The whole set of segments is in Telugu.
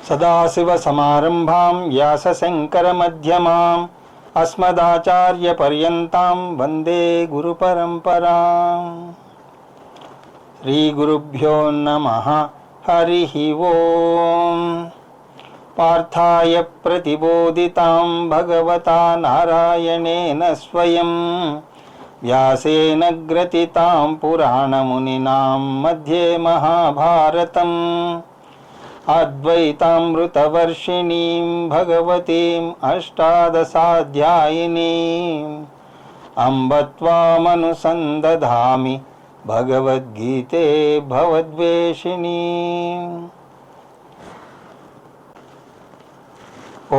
సదాశివసమారంభాం వ్యాసశంకరమధ్యమాం అస్మదాచార్యపర్యంతాం వందే గురుపరంపరాం. శ్రీగురుభ్యో నమః. హరి ఓం. పార్థాయ ప్రతిబోధితాం భగవతా నారాయణేన స్వయం వ్యాసేన గ్రథితాం పురాణమునినాం మధ్యే మహాభారతం అద్వైతామృతవర్షిణీం భగవతీం అష్టాదశాధ్యాయినీం అంబ త్వామనుసందధామి భగవద్గీతే భవద్వేషిణీం.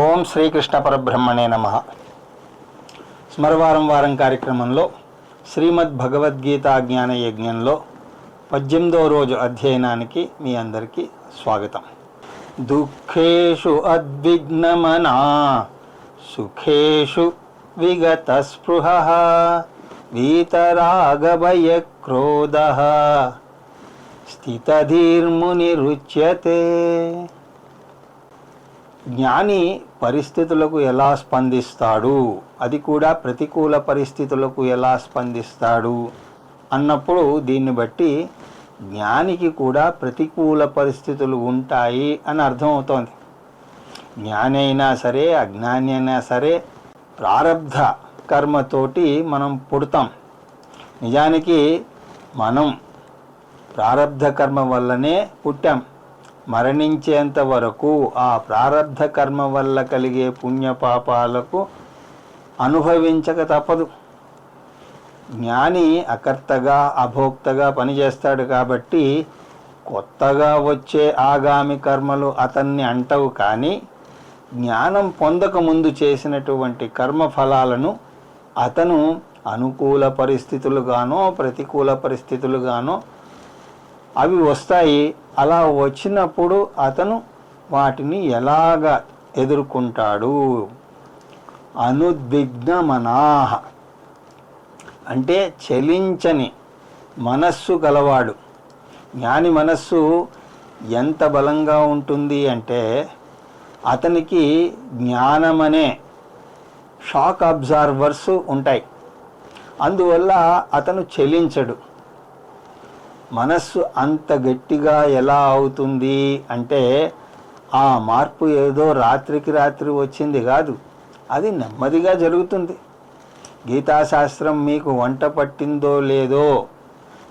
ఓం శ్రీకృష్ణ పరబ్రహ్మణే నమః. స్మరవారం వారం కార్యక్రమంలో శ్రీమద్ భగవద్గీత జ్ఞాన యజ్ఞంలో 18వ రోజు అధ్యయనానికి మీ అందరికీ స్వాగతం. దుఃఖేషు అద్విగ్నమనా సుఖేషు విగతస్పృహః వీతరాగభయక్రోధః స్థితధీర్మునిరుచ్యతే. జ్ఞాని పరిస్థితులకు ఎలా స్పందిస్తాడు, అది కూడా ప్రతికూల పరిస్థితులకు ఎలా స్పందిస్తాడు అన్నప్పుడు దీన్ని బట్టి జ్ఞానికి కూడా ప్రతికూల పరిస్థితులు ఉంటాయి అని అర్థమవుతోంది. జ్ఞాని అయినా సరే అజ్ఞాని అయినా సరే ప్రారబ్ధ కర్మతోటి మనం పుడతాం. నిజానికి మనం ప్రారబ్ధ కర్మ వల్లనే పుట్టాం. మరణించేంత వరకు ఆ ప్రారబ్ధ కర్మ వల్ల కలిగే పుణ్యపాపాలకు అనుభవించక తప్పదు. జ్ఞాని అకర్తగా అభోక్తగా పనిచేస్తాడు కాబట్టి కొత్తగా వచ్చే ఆగామి కర్మలు అతన్ని అంటవు. కానీ జ్ఞానం పొందక ముందు చేసినటువంటి కర్మఫలాలను అతను అనుకూల పరిస్థితులుగానో ప్రతికూల పరిస్థితులుగానో అవి వస్తాయి. అలా వచ్చినప్పుడు అతను వాటిని ఎలాగ ఎదుర్కొంటాడు. అనుద్విగ్నమనాహ అంటే చలించని మనస్సు గలవాడు. జ్ఞాని మనస్సు ఎంత బలంగా ఉంటుంది అంటే అతనికి జ్ఞానమనే షాక్ అబ్జార్వర్స్ ఉంటాయి. అందువల్ల అతను చలించడు. మనస్సు అంత గట్టిగా ఎలా అవుతుంది అంటే ఆ మార్పు ఏదో రాత్రికి రాత్రి వచ్చింది కాదు, అది నెమ్మదిగా జరుగుతుంది. గీతాశాస్త్రం మీకు వంట పట్టిందో లేదో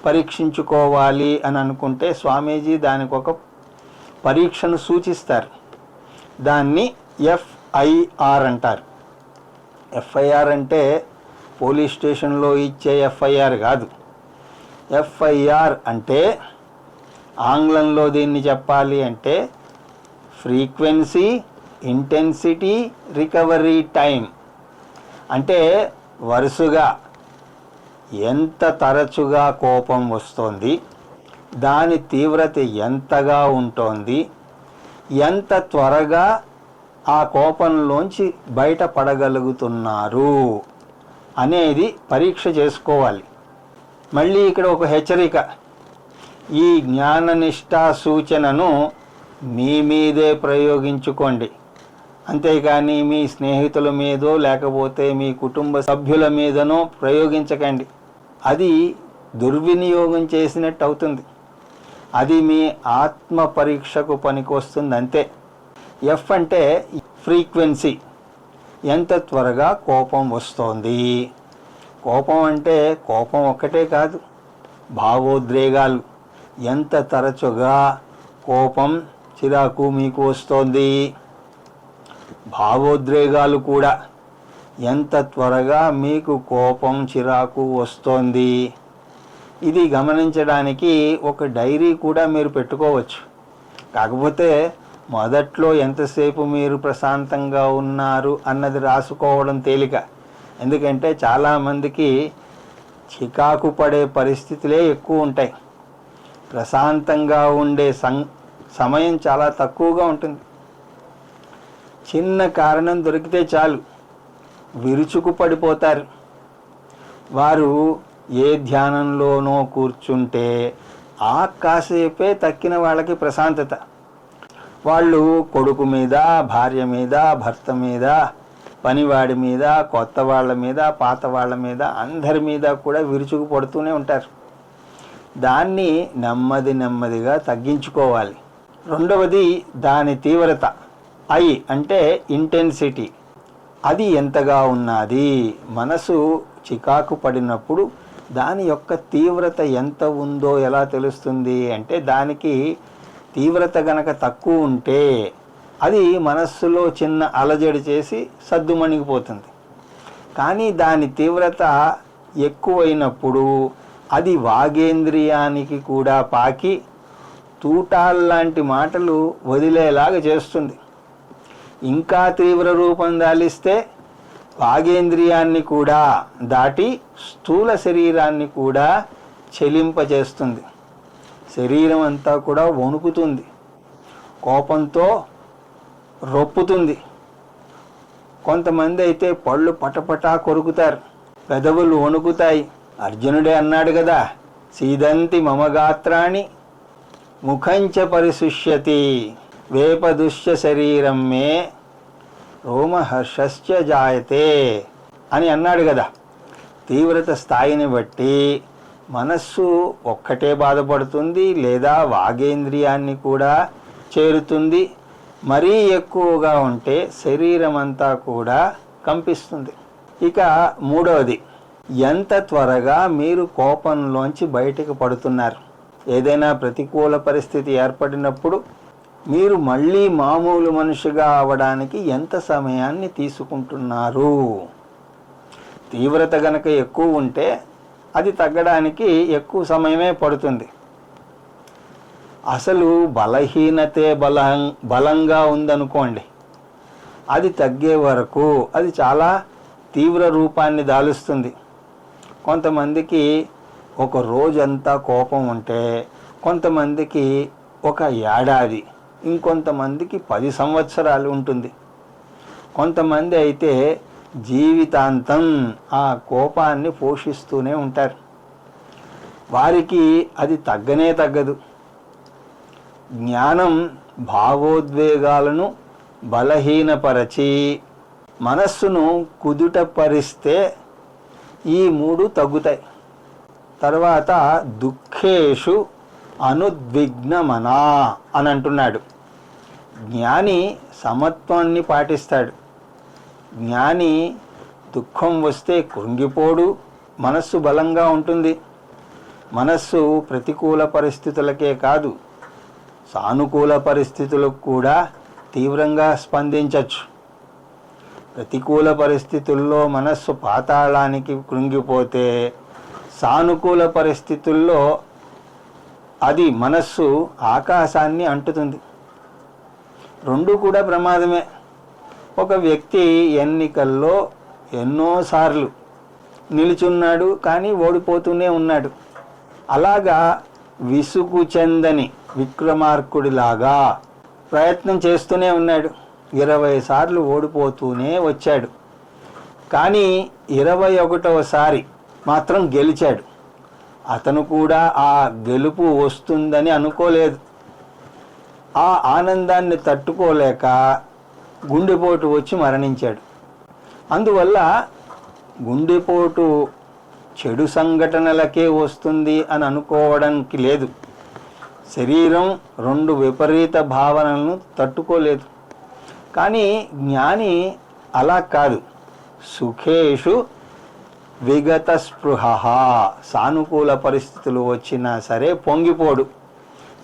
పరీక్షించుకోవాలి అని అనుకుంటే స్వామీజీ దానికి ఒక పరీక్షను సూచిస్తారు. దాన్ని ఎఫ్ఐఆర్ అంటారు. ఎఫ్ఐఆర్ అంటే పోలీస్ స్టేషన్లో ఇచ్చే ఎఫ్ఐఆర్ కాదు. ఎఫ్ఐఆర్ అంటే ఆంగ్లంలో దీన్ని చెప్పాలి అంటే ఫ్రీక్వెన్సీ ఇంటెన్సిటీ రికవరీ టైం. అంటే వరుసగా ఎంత తరచుగా కోపం వస్తోంది, దాని తీవ్రత ఎంతగా ఉంటోంది, ఎంత త్వరగా ఆ కోపంలోంచి బయటపడగలుగుతున్నారు అనేది పరీక్ష చేసుకోవాలి. మళ్ళీ ఇక్కడ ఒక హెచ్చరిక, ఈ జ్ఞాననిష్టా సూచనను మీ మీదే ప్రయోగించుకోండి. అంతేగాని మీ స్నేహితుల మీదో లేకపోతే మీ కుటుంబ సభ్యుల మీదనో ప్రయోగించకండి. అది దుర్వినియోగం చేసినట్టు అవుతుంది. అది మీ ఆత్మ పరీక్షకు పనికొస్తుంది అంతే. ఎఫ్ అంటే ఫ్రీక్వెన్సీ, ఎంత త్వరగా కోపం వస్తోంది. కోపం అంటే కోపం ఒక్కటే కాదు, భావోద్రేగాలు. ఎంత తరచుగా కోపం చిరాకు మీకు వస్తోంది. భావోద్రేగాలు కూడా ఎంత త్వరగా మీకు కోపం చిరాకు వస్తోంది. ఇది గమనించడానికి ఒక డైరీ కూడా మీరు పెట్టుకోవచ్చు. కాకపోతే మొదట్లో ఎంతసేపు మీరు ప్రశాంతంగా ఉన్నారు అన్నది రాసుకోవడం తేలిక. ఎందుకంటే చాలామందికి చికాకు పడే పరిస్థితులే ఎక్కువ ఉంటాయి. ప్రశాంతంగా ఉండే సమయం చాలా తక్కువగా ఉంటుంది. చిన్న కారణం దొరికితే చాలు విరుచుకు పడిపోతారు. వారు ఏ ధ్యానంలోనో కూర్చుంటే ఆ కాసేపే తక్కిన వాళ్ళకి ప్రశాంతత. వాళ్ళు కొడుకు మీద, భార్య మీద, భర్త మీద, పనివాడి మీద, కొత్త వాళ్ళ మీద, పాత వాళ్ళ మీద, అందరి మీద కూడా విరుచుకు పడుతూనే ఉంటారు. దాన్ని నెమ్మదిగా తగ్గించుకోవాలి. రెండవది దాని తీవ్రత. ఐ అంటే ఇంటెన్సిటీ. అది ఎంతగా ఉన్నది. మనసు చికాకు పడినప్పుడు దాని యొక్క తీవ్రత ఎంత ఉందో ఎలా తెలుస్తుంది అంటే, దానికి తీవ్రత గనక తక్కువ ఉంటే అది మనస్సులో చిన్న అలజడి చేసి సద్దుమణిగిపోతుంది. కానీ దాని తీవ్రత ఎక్కువైనప్పుడు అది వాగేంద్రియానికి కూడా పాకి తూటాల్లాంటి మాటలు వదిలేలాగా చేస్తుంది. ఇంకా తీవ్ర రూపం దాలిస్తే వాగేంద్రియాన్ని కూడా దాటి స్థూల శరీరాన్ని కూడా చెలింపజేస్తుంది. శరీరం అంతా కూడా వణుకుతుంది, కోపంతో రొప్పుతుంది. కొంతమంది అయితే పళ్ళు పటపటా కొరుకుతారు, పెదవులు వణుకుతాయి. అర్జునుడే అన్నాడు కదా, సీదంతి మమగాత్రాణి ముఖంచ పరిశుష్యతి వేపదుష్య శరీరం మే రోమహర్షశ్చ జాయతే అని అన్నాడు కదా. తీవ్రత స్థాయిని బట్టి మనస్సు ఒక్కటే బాధపడుతుంది, లేదా వాగేంద్రియాన్ని కూడా చేరుతుంది. మరీ ఎక్కువగా ఉంటే శరీరం అంతా కూడా కంపిస్తుంది. ఇక మూడవది, ఎంత త్వరగా మీరు కోపంలోంచి బయటకు పడుతున్నారు. ఏదైనా ప్రతికూల పరిస్థితి ఏర్పడినప్పుడు మీరు మళ్ళీ మామూలు మనిషిగా అవడానికి ఎంత సమయాన్ని తీసుకుంటున్నారు. తీవ్రత గనక ఎక్కువ ఉంటే అది తగ్గడానికి ఎక్కువ సమయమే పడుతుంది. అసలు బలహీనతే బలంగా ఉందనుకోండి, అది తగ్గే వరకు అది చాలా తీవ్ర రూపాన్ని దాలుస్తుంది. కొంతమందికి ఒక రోజంతా కోపం ఉంటే, కొంతమందికి ఒక ఏడాది, ఇంకొంతమందికి 10 సంవత్సరాలు ఉంటుంది. కొంతమంది అయితే జీవితాంతం ఆ కోపాన్ని పోషిస్తూనే ఉంటారు. వారికి అది తగ్గనే తగ్గదు. జ్ఞానం భావోద్వేగాలను బలహీనపరచి మనస్సును కుదుటపరిస్తే ఈ 3 తగ్గుతాయి. తర్వాత దుఃఖేషు అనుద్విగ్నమనా అని అంటున్నాడు. జ్ఞాని సమత్వాన్ని పాటిస్తాడు. జ్ఞాని దుఃఖం వస్తే కృంగిపోడు, మనస్సు బలంగా ఉంటుంది. మనస్సు ప్రతికూల పరిస్థితులకే కాదు, సానుకూల పరిస్థితులకు కూడా తీవ్రంగా స్పందించవచ్చు. ప్రతికూల పరిస్థితుల్లో మనస్సు పాతాళానికి కృంగిపోతే, సానుకూల పరిస్థితుల్లో అది మనస్సు ఆకాశాన్ని అంటుతుంది. రెండు కూడా ప్రమాదమే. ఒక వ్యక్తి ఎన్నికల్లో ఎన్నోసార్లు నిలుచున్నాడు, కానీ ఓడిపోతూనే ఉన్నాడు. అలాగా విసుగు చెందని విక్రమార్కుడిలాగా ప్రయత్నం చేస్తూనే ఉన్నాడు. 20 సార్లు ఓడిపోతూనే వచ్చాడు. కానీ 21వసారి మాత్రం గెలిచాడు. అతను కూడా ఆ గెలుపు వస్తుందని అనుకోలేదు. ఆ ఆనందాన్ని తట్టుకోలేక గుండెపోటు వచ్చి మరణించాడు. అందువల్ల గుండెపోటు చెడు సంఘటనలకే వస్తుంది అని అనుకోవడానికి లేదు. శరీరం 2 విపరీత భావనలను తట్టుకోలేదు. కానీ జ్ఞాని అలా కాదు. సుఖేషు విగత స్పృహ. సానుకూల పరిస్థితులు వచ్చినా సరే పొంగిపోడు.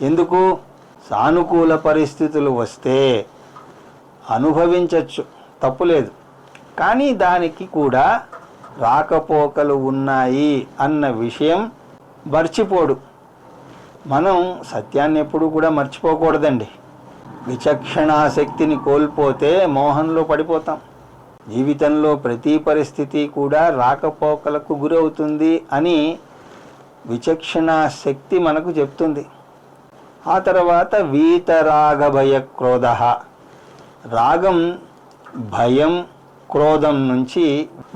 ఎందుకు? సానుకూల పరిస్థితులు వస్తే అనుభవించవచ్చు, తప్పులేదు. కానీ దానికి కూడా రాకపోకలు ఉన్నాయి అన్న విషయం మర్చిపోడు. మనం సత్యాన్ని ఎప్పుడు కూడా మర్చిపోకూడదండి. విచక్షణాశక్తిని కోల్పోతే మోహంలో పడిపోతాం. జీవితంలో ప్రతి పరిస్థితి కూడా రాకపోకలకు గురవుతుంది అని విచక్షణాశక్తి మనకు చెప్తుంది. ఆ తర్వాత వీతరాగ భయ క్రోధ. రాగం, భయం, క్రోధం నుంచి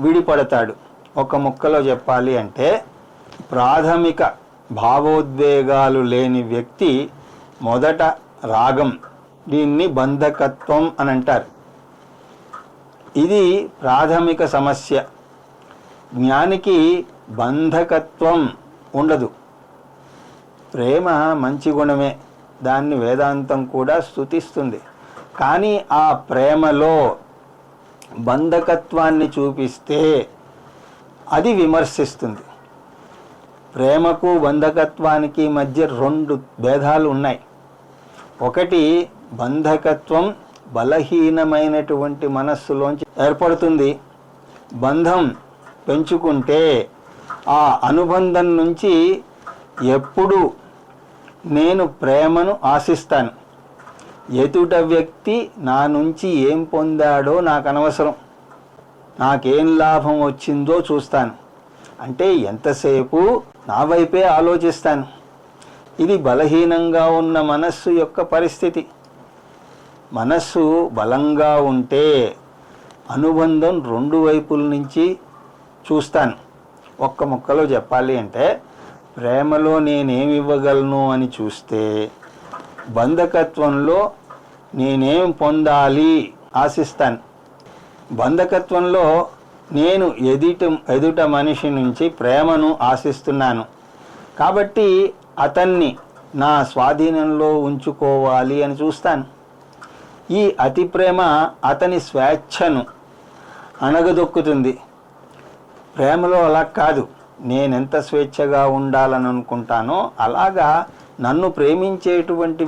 విడిపడతాడు. ఒక ముక్కలో చెప్పాలి అంటే, ప్రాథమిక భావోద్వేగాలు లేని వ్యక్తి మొదట రాగం, దీన్ని బంధకత్వం అని అంటారు. ఇది ప్రాథమిక సమస్య. జ్ఞానికి బంధకత్వం ఉండదు. ప్రేమ మంచి గుణమే, దాన్ని వేదాంతం కూడా స్తుతిస్తుంది. కానీ ఆ ప్రేమలో బంధకత్వాన్ని చూపిస్తే అది విమర్శిస్తుంది. ప్రేమకు బంధకత్వానికి మధ్య రెండు భేదాలు ఉన్నాయి. ఒకటి, బంధకత్వం బలహీనమైనటువంటి మనస్సులోంచి ఏర్పడుతుంది. బంధం పెంచుకుంటే ఆ అనుబంధం నుంచి ఎప్పుడు నేను ప్రేమను ఆశిస్తాను. ఎదుట వ్యక్తి నా నుంచి ఏం పొందాడో నాకు అనవసరం, నాకేం లాభం వచ్చిందో చూస్తాను. అంటే ఎంతసేపు నా వైపే ఆలోచిస్తాను. ఇది బలహీనంగా ఉన్న మనస్సు యొక్క పరిస్థితి. మనస్సు బలంగా ఉంటే అనుబంధం రెండు వైపుల నుంచి చూస్తాను. ఒక్క ముక్కలో చెప్పాలి అంటే, ప్రేమలో నేనేమి ఇవ్వగలను అని చూస్తే, బంధకత్వంలో నేనేం పొందాలి ఆశిస్తాను. బంధకత్వంలో నేను ఎదుట మనిషి నుంచి ప్రేమను ఆశిస్తున్నాను కాబట్టి అతన్ని నా స్వాధీనంలో ఉంచుకోవాలి అని చూస్తాను. ఈ అతి ప్రేమ అతని స్వేచ్ఛను అణగదొక్కుతుంది. ప్రేమలో అలా కాదు. నేనెంత స్వేచ్ఛగా ఉండాలని అనుకుంటానో అలాగా నన్ను ప్రేమించేటువంటి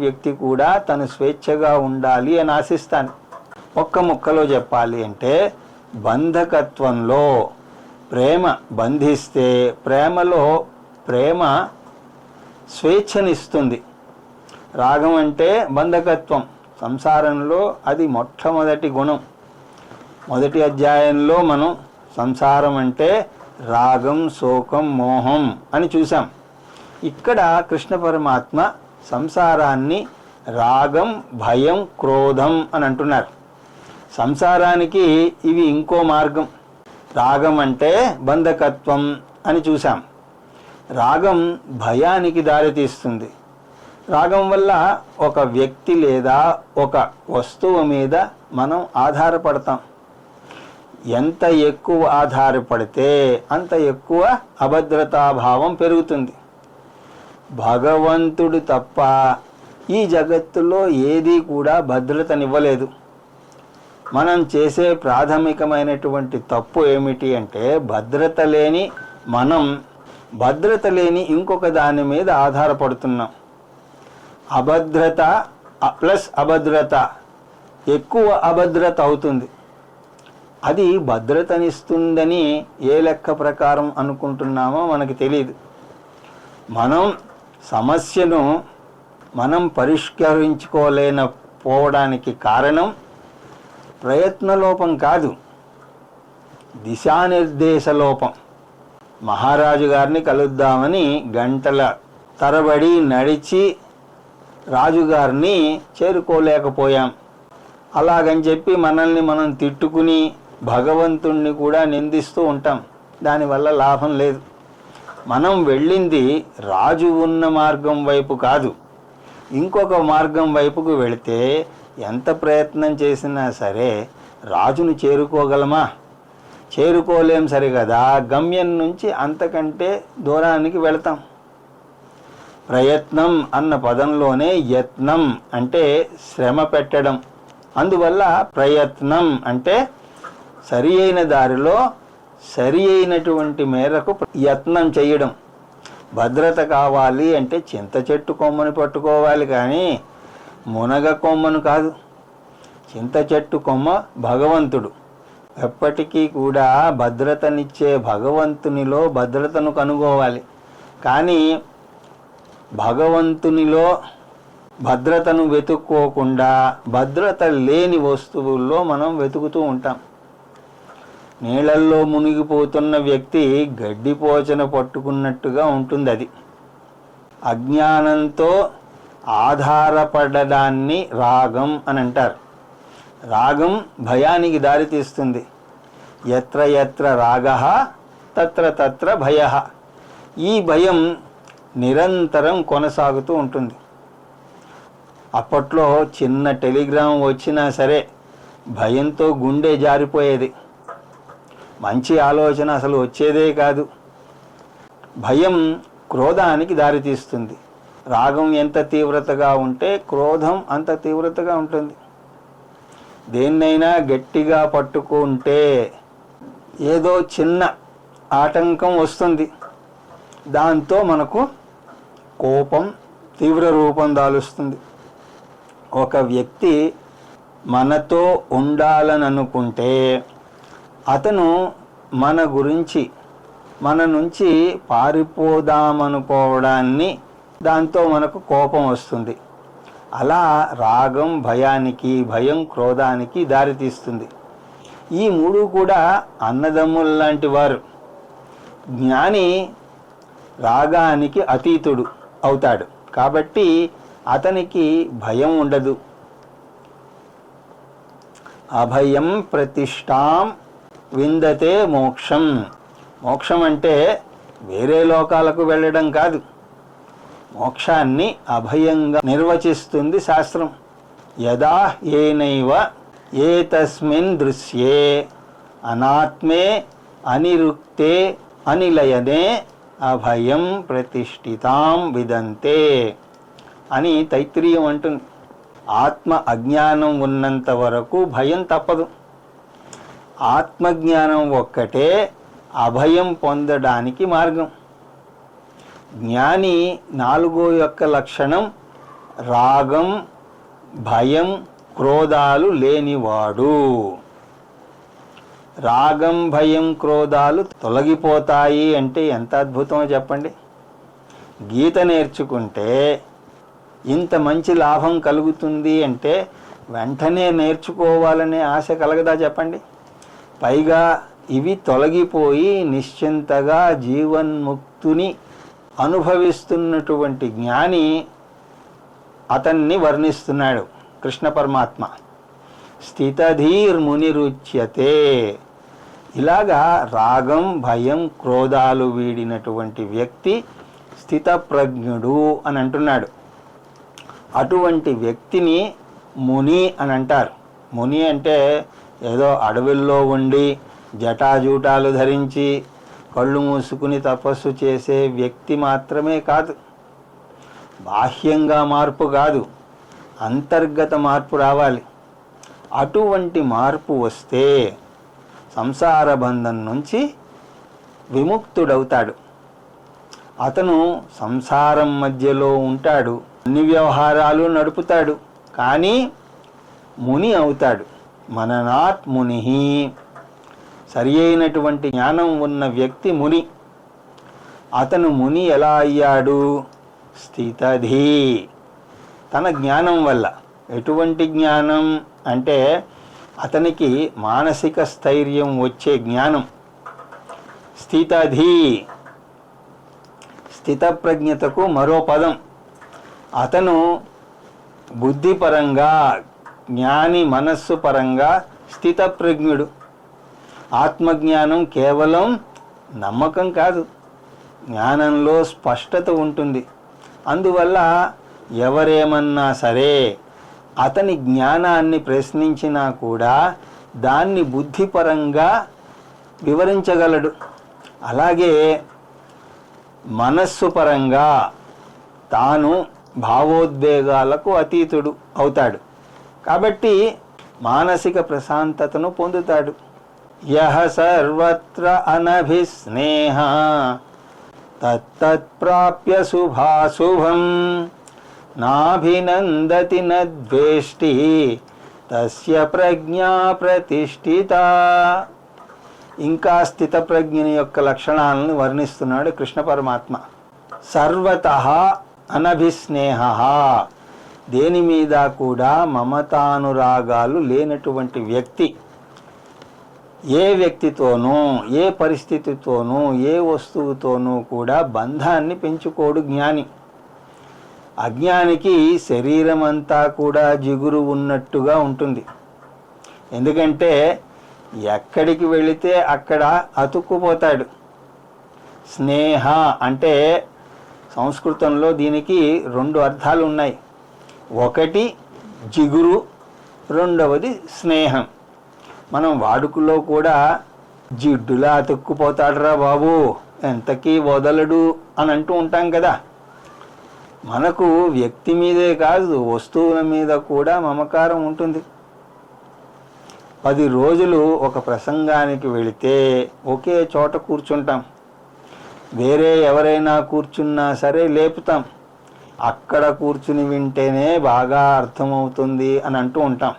వ్యక్తి కూడా తను స్వేచ్ఛగా ఉండాలి అని ఆశిస్తాను. ఒక్క ముక్కలో చెప్పాలి అంటే, బంధకత్వంలో ప్రేమ బంధిస్తే ప్రేమలో ప్రేమ స్వేచ్ఛనిస్తుంది. రాగం అంటే బంధకత్వం. సంసారంలో అది మొట్టమొదటి గుణం. మొదటి అధ్యాయంలో మనం సంసారం అంటే రాగం, శోకం, మోహం అని చూసాం. ఇక్కడ కృష్ణ పరమాత్మ సంసారాన్ని రాగం, భయం, క్రోధం అని అంటున్నారు. సంసారానికి ఇవి ఇంకో మార్గం. రాగం అంటే బంధకత్వం అని చూసాం. రాగం భయానికి దారితీస్తుంది. రాగం వల్ల ఒక వ్యక్తి లేదా ఒక వస్తువు మీద మనం ఆధారపడతాం. ఎంత ఎక్కువ ఆధారపడితే అంత ఎక్కువ అభద్రతాభావం పెరుగుతుంది. భగవంతుడు తప్ప ఈ జగత్తులో ఏదీ కూడా భద్రతనివ్వలేదు. మనం చేసే ప్రాథమికమైనటువంటి తప్పు ఏమిటి అంటే, భద్రత లేని ఇంకొక దాని మీద ఆధారపడుతున్నాం. అభద్రత ప్లస్ అభద్రత ఎక్కువ అభద్రత అవుతుంది. అది భద్రతనిస్తుందని ఏ లెక్క ప్రకారం అనుకుంటున్నామో మనకి తెలియదు. మనం సమస్యను పరిష్కరించుకోలేకపోవడానికి కారణం ప్రయత్నలోపం కాదు, దిశానిర్దేశ లోపం. మహారాజు గారిని కలుద్దామని గంటల తరబడి నడిచి రాజుగారిని చేరుకోలేకపోయాం. అలాగని చెప్పి మనల్ని మనం తిట్టుకుని భగవంతుణ్ణి కూడా నిందిస్తూ ఉంటాం. దానివల్ల లాభం లేదు. మనం వెళ్ళింది రాజు ఉన్న మార్గం వైపు కాదు, ఇంకొక మార్గం వైపుకు వెళితే ఎంత ప్రయత్నం చేసినా సరే రాజును చేరుకోగలమా? చేరుకోలేం సరిగదా. గమ్యం నుంచి అంతకంటే దూరానికి వెళతాం. ప్రయత్నం అన్న పదంలోనే యత్నం అంటే శ్రమ పెట్టడం. అందువల్ల ప్రయత్నం అంటే సరి అయిన దారిలో సరి అయినటువంటి మేరకు యత్నం చేయడం. భద్రత కావాలి అంటే చింత చెట్టు కొమ్మను పట్టుకోవాలి కానీ మునగ కొమ్మను కాదు. చింత చెట్టు కొమ్మ భగవంతుడు. ఎప్పటికీ కూడా భద్రతనిచ్చే భగవంతునిలో భద్రతను కనుగోవాలి. కానీ భగవంతునిలో భద్రతను వెతుక్కోకుండా భద్రత లేని వస్తువుల్లో మనం వెతుకుతూ ఉంటాం. నీళ్ళల్లో మునిగిపోతున్న వ్యక్తి గడ్డిపోచన పట్టుకున్నట్టుగా ఉంటుంది. అది అజ్ఞానంతో ఆధారపడడాన్ని రాగం అని అంటారు. రాగం భయానికి దారితీస్తుంది. ఎత్ర ఎత్ర రాగః తత్ర తత్ర భయః. ఈ భయం నిరంతరం కొనసాగుతూ ఉంటుంది. అప్పట్లో చిన్న టెలిగ్రామ్ వచ్చినా సరే భయంతో గుండె జారిపోయేది. మంచి ఆలోచన అసలు వచ్చేదే కాదు. భయం క్రోధానికి దారితీస్తుంది. రాగం ఎంత తీవ్రతగా ఉంటే క్రోధం అంత తీవ్రతగా ఉంటుంది. దేన్నైనా గట్టిగా పట్టుకుంటే ఏదో చిన్న ఆటంకం వస్తుంది. దాంతో మనకు కోపం తీవ్ర రూపం దాలుస్తుంది. ఒక వ్యక్తి మనతో ఉండాలని అనుకుంటే అతను మన గురించి మన నుంచి పారిపోదామనుకోవడాన్ని దాంతో మనకు కోపం వస్తుంది. అలా రాగం భయానికి, భయం క్రోధానికి దారితీస్తుంది. ఈ మూడు కూడా అన్నదమ్ముల్లాంటి వారు. జ్ఞాని రాగానికి అతీతుడు అవుతాడు కాబట్టి అతనికి భయం ఉండదు. అభయం ప్రతిష్టాం విందతే మోక్షం. మోక్షం అంటే వేరే లోకాలకు వెళ్ళడం కాదు. మోక్షాన్ని అభయంగా నిర్వచిస్తుంది శాస్త్రం. యదా ఏనైవ ఏతస్మిన్ దృశ్యే అనాత్మే అనిరుక్తే అనిలయనే అభయం ప్రతిష్ఠితాం విదంతే అని తైత్రీయం అంటుంది. ఆత్మ అజ్ఞానం ఉన్నంత వరకు భయం తప్పదు. ఆత్మజ్ఞానం ఒక్కటే అభయం పొందడానికి మార్గం. జ్ఞాని నాలుగో యొక్క లక్షణం రాగం, భయం, క్రోధాలు లేనివాడు. రాగం, భయం, క్రోధాలు తొలగిపోతాయి అంటే ఎంత అద్భుతమో చెప్పండి. గీత నేర్చుకుంటే ఇంత మంచి లాభం కలుగుతుంది అంటే వెంటనే నేర్చుకోవాలనే ఆశ కలగదా చెప్పండి. పైగా ఇవి తొలగిపోయి నిశ్చింతగా జీవన్ముక్తుని అనుభవిస్తున్నటువంటి జ్ఞాని అతన్ని వర్ణిస్తున్నాడు కృష్ణ పరమాత్మ. స్థితధీర్మునిరుచ్యతే. ఇలాగా రాగం, భయం, క్రోధాలు వీడినటువంటి వ్యక్తి స్థితప్రజ్ఞుడు అని అంటున్నాడు. అటువంటి వ్యక్తిని ముని అని అంటారు. ముని అంటే ఏదో అడవుల్లో ఉండి జటాజూటాలు ధరించి కళ్ళు మూసుకుని తపస్సు చేసే వ్యక్తి మాత్రమే కాదు. బాహ్యంగా మార్పు కాదు, అంతర్గత మార్పు రావాలి. అటువంటి మార్పు వస్తే సంసార బంధం నుంచి విముక్తుడవుతాడు. అతను సంసారం మధ్యలో ఉంటాడు, అన్ని వ్యవహారాలు నడుపుతాడు, కానీ ముని అవుతాడు. మననాత్ ముని. సరి అయినటువంటి జ్ఞానం ఉన్న వ్యక్తి ముని. అతను ముని ఎలా అయ్యాడు? స్థితధీ, తన జ్ఞానం వల్ల. ఎటువంటి జ్ఞానం అంటే అతనికి మానసిక స్థైర్యం వచ్చే జ్ఞానం. స్థితధీ, స్థితప్రజ్ఞతకు మరో పదం. అతను బుద్ధిపరంగా, జ్ఞాని మనస్సు పరంగా స్థితప్రజ్ఞుడు. ఆత్మజ్ఞానం కేవలం నమ్మకం కాదు, జ్ఞానంలో స్పష్టత ఉంటుంది. అందువల్ల ఎవరేమన్నా సరే అతని జ్ఞానాన్ని ప్రశ్నించినా కూడా దాన్ని బుద్ధిపరంగా వివరించగలడు. అలాగే మనస్సు పరంగా తాను భావోద్వేగాలకు అతీతుడు అవుతాడు. కాబట్టి మానసిక ప్రశాంతతను పొందుతాడు. యహ సర్వత్ర అనభిస్నేహ తత్తత్ప్రాప్య శుభాశుభం నాభినందతి నద్వేష్టి తస్య ప్రజ్ఞా ప్రతిష్ఠిత. ఇంకా స్థితప్రజ్ఞని యొక్క లక్షణాలను వర్ణిస్తున్నాడు కృష్ణ పరమాత్మ. సర్వతః అనభిస్నేహ, దేని మీద కూడా మమతానురాగాలు లేనటువంటి వ్యక్తి. ఏ వ్యక్తితోనూ, ఏ పరిస్థితితోనూ, ఏ వస్తువుతోనూ కూడా బంధాన్ని పెంచుకోడు జ్ఞాని. అజ్ఞానికి శరీరం అంతా కూడా జిగురు ఉన్నట్టుగా ఉంటుంది. ఎందుకంటే ఎక్కడికి వెళితే అక్కడ అతుక్కుపోతాడు. స్నేహ అంటే సంస్కృతంలో దీనికి 2 అర్థాలు ఉన్నాయి. ఒకటి జిగురు, రెండవది స్నేహం. మనం వాడుకలో కూడా జిడ్డులా అతుక్కుపోతాడురా బాబు, ఎంతకీ వదలడు అని అంటూ ఉంటాం కదా. మనకు వ్యక్తి మీదే కాదు, వస్తువుల మీద కూడా మమకారం ఉంటుంది. 10 రోజులు ఒక ప్రసంగానికి వెళితే ఒకే చోట కూర్చుంటాం. వేరే ఎవరైనా కూర్చున్నా సరే లేపుతాం. అక్కడ కూర్చుని వింటేనే బాగా అర్థమవుతుంది అని అంటూ ఉంటాం.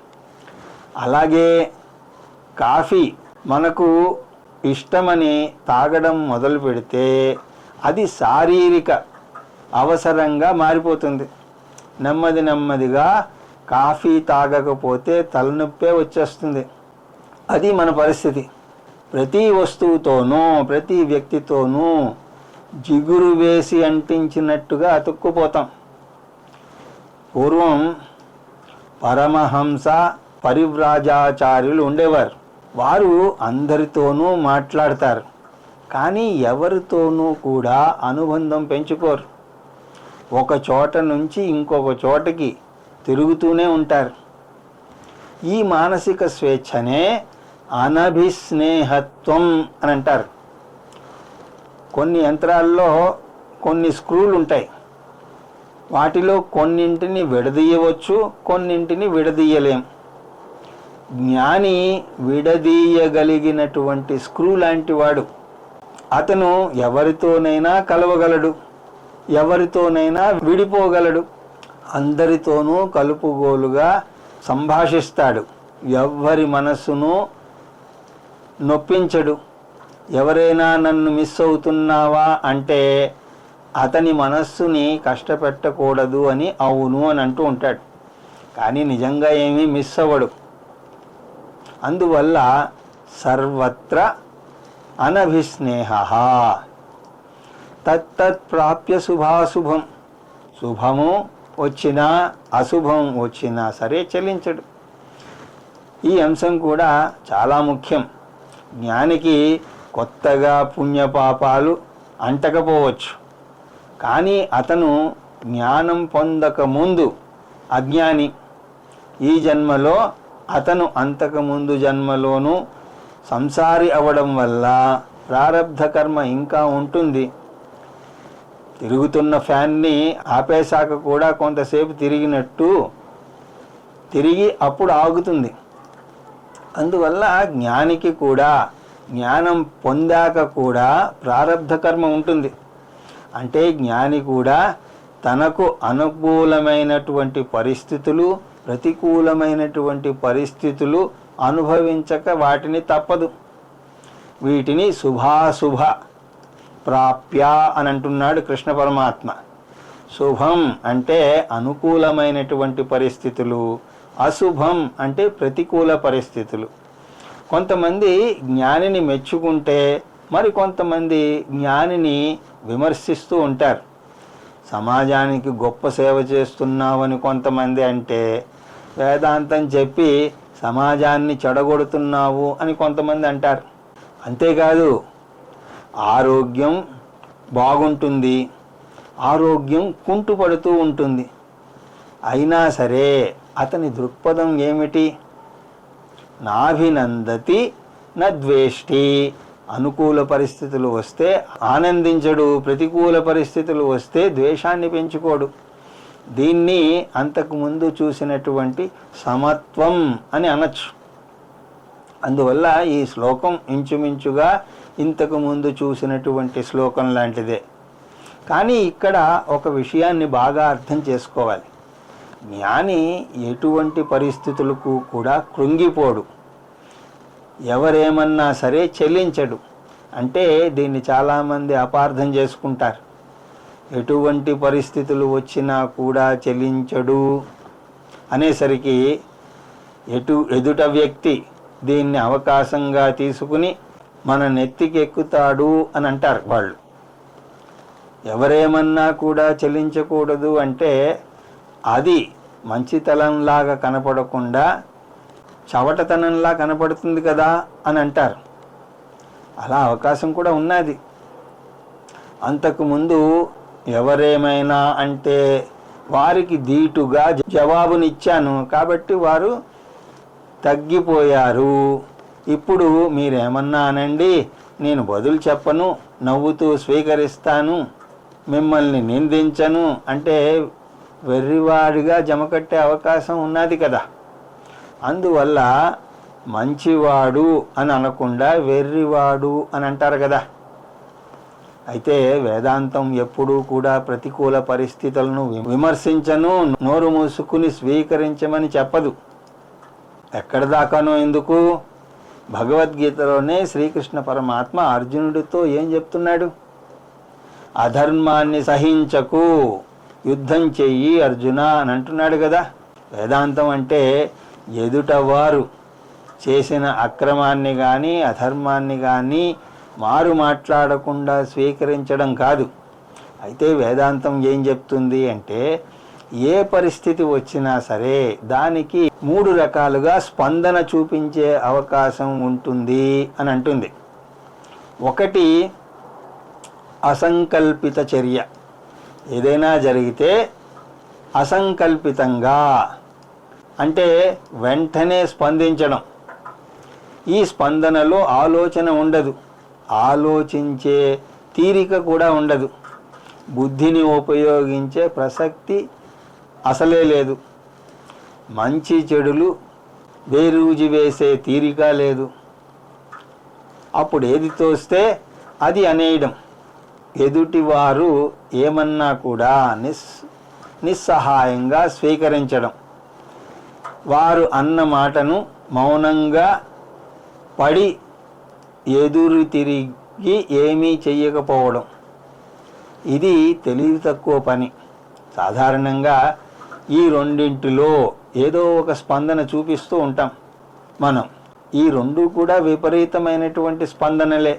అలాగే కాఫీ మనకు ఇష్టమని తాగడం మొదలు పెడితే అది శారీరక అవసరంగా మారిపోతుంది. నెమ్మదిగా కాఫీ తాగకపోతే తలనొప్పే వచ్చేస్తుంది. అది మన పరిస్థితి. ప్రతి వస్తువుతోనూ ప్రతి వ్యక్తితోనూ జిగురు వేసి అంటించినట్టుగా అతుక్కుపోతాం. పూర్వం పరమహంస పరివ్రాజాచార్యులు ఉండేవారు. వారు అందరితోనూ మాట్లాడతారు, కానీ ఎవరితోనూ కూడా అనుబంధం పెంచుకోరు. ఒక చోట నుంచి ఇంకొక చోటకి తిరుగుతూనే ఉంటారు. ఈ మానసిక స్వేచ్ఛనే అనభిస్నేహత్వం అని అంటారు. కొన్ని యంత్రాల్లో కొన్ని స్క్రూలు ఉంటాయి. వాటిలో కొన్నింటిని విడదీయవచ్చు, కొన్నింటిని విడదీయలేం. జ్ఞాని విడదీయగలిగినటువంటి స్క్రూ లాంటి వాడు. అతను ఎవరితోనైనా కలవగలడు, ఎవరితోనైనా విడిపోగలడు, అందరితోనూ కలుపుగోలుగా సంభాషిస్తాడు. ఎవ్వరి మనస్సును నొప్పించడు. ఎవరైనా నన్ను మిస్ అవుతున్నావా అంటే అతని మనస్సుని కష్టపెట్టకూడదు అని అవును అని అంటూ ఉంటాడు, కానీ నిజంగా ఏమీ మిస్ అవ్వడు. అందువల్ల సర్వత్ర అనభిస్నేహ తత్తత్ ప్రాప్య శుభాశుభం. శుభము వచ్చినా అశుభం వచ్చినా సరే చెల్లించడు. ఈ అంశం కూడా చాలా ముఖ్యం. జ్ఞానికి కొత్తగా పుణ్యపాపాలు అంటకపోవచ్చు, కానీ అతను జ్ఞానం పొందక ముందు అజ్ఞాని. ఈ జన్మలో అతను అంతకుముందు జన్మలోనూ సంసారి అవడం వల్ల ప్రారబ్ధ కర్మ ఇంకా ఉంటుంది. తిరుగుతున్న ఫ్యాన్ని ఆపేశాక కూడా కొంతసేపు తిరిగినట్టు తిరిగి అప్పుడు ఆగుతుంది. అందువల్ల జ్ఞానికి కూడా జ్ఞానం పొందాక కూడా ప్రారబ్ధ కర్మ ఉంటుంది. అంటే జ్ఞాని కూడా తనకు అనుకూలమైనటువంటి పరిస్థితులు, ప్రతికూలమైనటువంటి పరిస్థితులు అనుభవించక వాటిని తప్పదు. వీటిని శుభాశుభ ప్రాప్య అని అంటున్నాడు కృష్ణ పరమాత్మ. శుభం అంటే అనుకూలమైనటువంటి పరిస్థితులు, అశుభం అంటే ప్రతికూల పరిస్థితులు. కొంతమంది జ్ఞానిని మెచ్చుకుంటే మరి కొంతమంది జ్ఞానిని విమర్శిస్తూ ఉంటారు. సమాజానికి గొప్ప సేవ చేస్తున్నావని కొంతమంది అంటే, వేదాంతం చెప్పి సమాజాన్ని చెడగొడుతున్నావు అని కొంతమంది అంటారు. అంతేకాదు, ఆరోగ్యం బాగుంటుంది, ఆరోగ్యం కుంటుపడుతూ ఉంటుంది. అయినా సరే అతని దృక్పథం ఏమిటి? నాభినందతి నద్వేష్టి. అనుకూల పరిస్థితులు వస్తే ఆనందించడు, ప్రతికూల పరిస్థితులు వస్తే ద్వేషాన్ని పెంచుకోడు. దీన్ని అంతకుముందు చూసినటువంటి సమత్వం అని అనొచ్చు. అందువల్ల ఈ శ్లోకం ఇంచుమించుగా ఇంతకుముందు చూసినటువంటి శ్లోకం లాంటిదే. కానీ ఇక్కడ ఒక విషయాన్ని బాగా అర్థం చేసుకోవాలి. జ్ఞాని ఎటువంటి పరిస్థితులకు కూడా కృంగిపోడు, ఎవరేమన్నా సరే చెల్లించడు. అంటే దీన్ని చాలామంది అపార్థం చేసుకుంటారు. ఎటువంటి పరిస్థితులు వచ్చినా కూడా చెల్లించడు అనేసరికి ఎదుట వ్యక్తి దీన్ని అవకాశంగా తీసుకుని మన నెత్తికెక్కుతాడు అని అంటారు వాళ్ళు. ఎవరేమన్నా కూడా చెల్లించకూడదు అంటే అది మంచితనంలాగా కనపడకుండా చవటతనంలా కనపడుతుంది కదా అని అంటారు. అలా అవకాశం కూడా ఉన్నది. అంతకుముందు ఎవరేమైనా అంటే వారికి ధీటుగా జవాబునిచ్చాను కాబట్టి వారు తగ్గిపోయారు. ఇప్పుడు మీరేమన్నా అనండి, నేను బదులు చెప్పను, నవ్వుతూ స్వీకరిస్తాను, మిమ్మల్ని నిందించను అంటే వెర్రివాడిగా జమకట్టే అవకాశం ఉన్నది కదా. అందువల్ల మంచివాడు అని అనకుండా వెర్రివాడు అని అంటారు కదా. అయితే వేదాంతం ఎప్పుడూ కూడా ప్రతికూల పరిస్థితులను విమర్శించను, నోరు మూసుకుని స్వీకరించమని చెప్పదు. ఎక్కడ దాకానో ఎందుకు, భగవద్గీతలోనే శ్రీకృష్ణ పరమాత్మ అర్జునుడితో ఏం చెప్తున్నాడు? అధర్మాన్ని సహించకు, యుద్ధం చెయ్యి అర్జున అని అంటున్నాడు కదా. వేదాంతం అంటే ఎదుటవారు చేసిన అక్రమాన్ని కానీ అధర్మాన్ని కానీ మారు మాట్లాడకుండా స్వీకరించడం కాదు. అయితే వేదాంతం ఏం చెప్తుంది అంటే ఏ పరిస్థితి వచ్చినా సరే దానికి 3 రకాలుగా స్పందన చూపించే అవకాశం ఉంటుంది అని అంటుంది. ఒకటి అసంకల్పిత చర్య. ఏదైనా జరిగితే అసంకల్పితంగా అంటే వెంటనే స్పందించడం. ఈ స్పందనలో ఆలోచన ఉండదు, ఆలోచించే తీరిక కూడా ఉండదు, బుద్ధిని ఉపయోగించే ప్రసక్తి అసలే లేదు, మంచి చెడులు బేరూజి వేసే తీరిక లేదు. అప్పుడు ఏది తోస్తే అది అనేయడం, ఎదుటివారు ఏమన్నా కూడా నిస్సహాయంగా స్వీకరించడం, వారు అన్న మాటను మౌనంగా పడి ఎదురు తిరిగి ఏమీ చెయ్యకపోవడం. ఇది తెలివి తక్కువ పని. సాధారణంగా ఈ రెండింటిలో ఏదో ఒక స్పందన చూపిస్తూ ఉంటాం మనం. ఈ రెండు కూడా విపరీతమైనటువంటి స్పందనలే.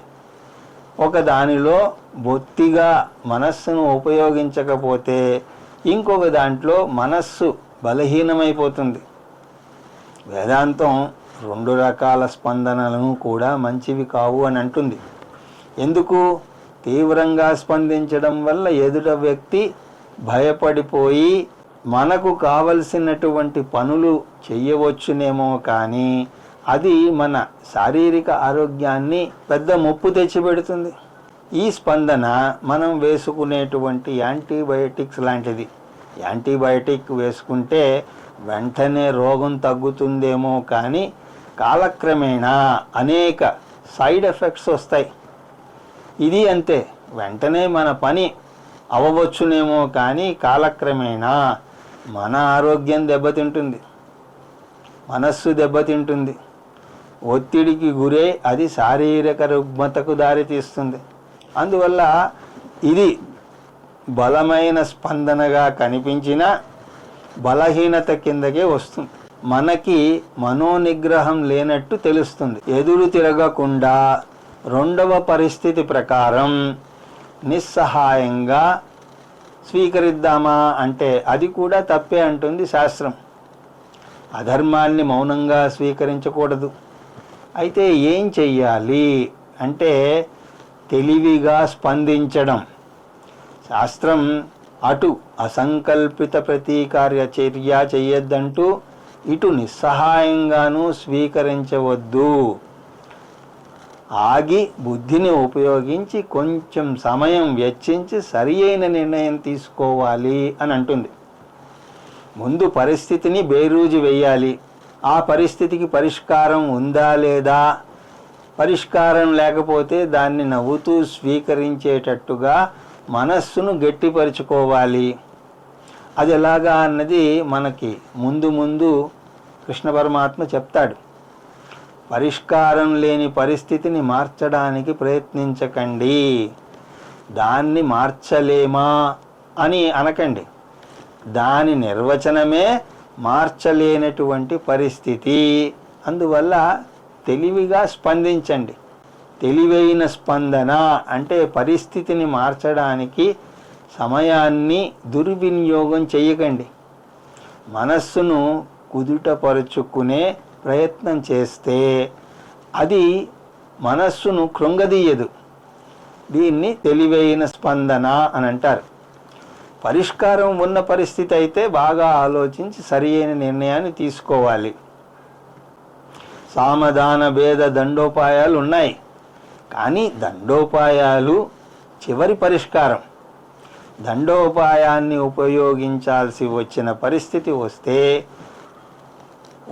ఒక దానిలో బొత్తిగా మనస్సును ఉపయోగించకపోతే ఇంకొక దాంట్లో మనస్సు బలహీనమైపోతుంది. వేదాంతం 2 రకాల స్పందనలను కూడా మంచివి కావు అని అంటుంది. ఎందుకు? తీవ్రంగా స్పందించడం వల్ల ఎదుట వ్యక్తి భయపడిపోయి మనకు కావలసినటువంటి పనులు చెయ్యవచ్చునేమో, కానీ అది మన శారీరక ఆరోగ్యాన్ని పెద్ద ముప్పు తెచ్చిపెడుతుంది. ఈ స్పందన మనం వేసుకునేటువంటి యాంటీబయాటిక్స్ లాంటిది. యాంటీబయాటిక్ వేసుకుంటే వెంటనే రోగం తగ్గుతుందేమో, కానీ కాలక్రమేణా అనేక సైడ్ ఎఫెక్ట్స్ వస్తాయి. ఇది అంతే, వెంటనే మన పని అవ్వవచ్చునేమో, కానీ కాలక్రమేణా మన ఆరోగ్యం దెబ్బతింటుంది, మనస్సు దెబ్బతింటుంది, ఒత్తిడికి గురై అది శారీరక రుగ్మతకు దారితీస్తుంది. అందువల్ల ఇది బలమైన స్పందనగా కనిపించిన బలహీనత కిందకే వస్తుంది. మనకి మనోనిగ్రహం లేనట్టు తెలుస్తుంది. ఎదురు తిరగకుండా 2వ పరిస్థితి ప్రకారం నిస్సహాయంగా స్వీకరిద్దామా అంటే అది కూడా తప్పే అంటుంది శాస్త్రం. అధర్మాన్ని మౌనంగా స్వీకరించకూడదు. అయితే ఏం చెయ్యాలి అంటే తెలివిగా స్పందించడం. శాస్త్రం అటు అసంకల్పిత ప్రతీకార్య చర్య చెయ్యొద్దంటూ ఇటు నిస్సహాయంగానూ స్వీకరించవద్దు. ఆగి బుద్ధిని ఉపయోగించి కొంచెం సమయం వెచ్చించి సరి అయిన నిర్ణయం తీసుకోవాలి అని అంటుంది. ముందు పరిస్థితిని బేరూజు వేయాలి. ఆ పరిస్థితికి పరిష్కారం ఉందా లేదా, పరిష్కారం లేకపోతే దాన్ని నవ్వుతూ స్వీకరించేటట్టుగా మనస్సును గట్టిపరుచుకోవాలి. అది ఎలాగా అన్నది మనకి ముందు కృష్ణ పరమాత్మ చెప్తాడు. పరిష్కారం లేని పరిస్థితిని మార్చడానికి ప్రయత్నించకండి, దాన్ని మార్చలేమా అని అనకండి. దాని నిర్వచనమే మార్చలేనటువంటి పరిస్థితి. అందువల్ల తెలివిగా స్పందించండి. తెలివైన స్పందన అంటే పరిస్థితిని మార్చడానికి సమయాన్ని దుర్వినియోగం చేయకండి. మనస్సును కుదుటపరుచుకునే ప్రయత్నం చేస్తే అది మనస్సును కృంగదీయదు. దీన్ని తెలివైన స్పందన అని అంటారు. పరిష్కారం ఉన్న పరిస్థితి అయితే బాగా ఆలోచించి సరి అయిన నిర్ణయాన్ని తీసుకోవాలి. సామధాన భేద దండోపాయాలు ఉన్నాయి, కానీ దండోపాయాలు చివరి పరిష్కారం. దండోపాయాన్ని ఉపయోగించాల్సి వచ్చిన పరిస్థితి వస్తే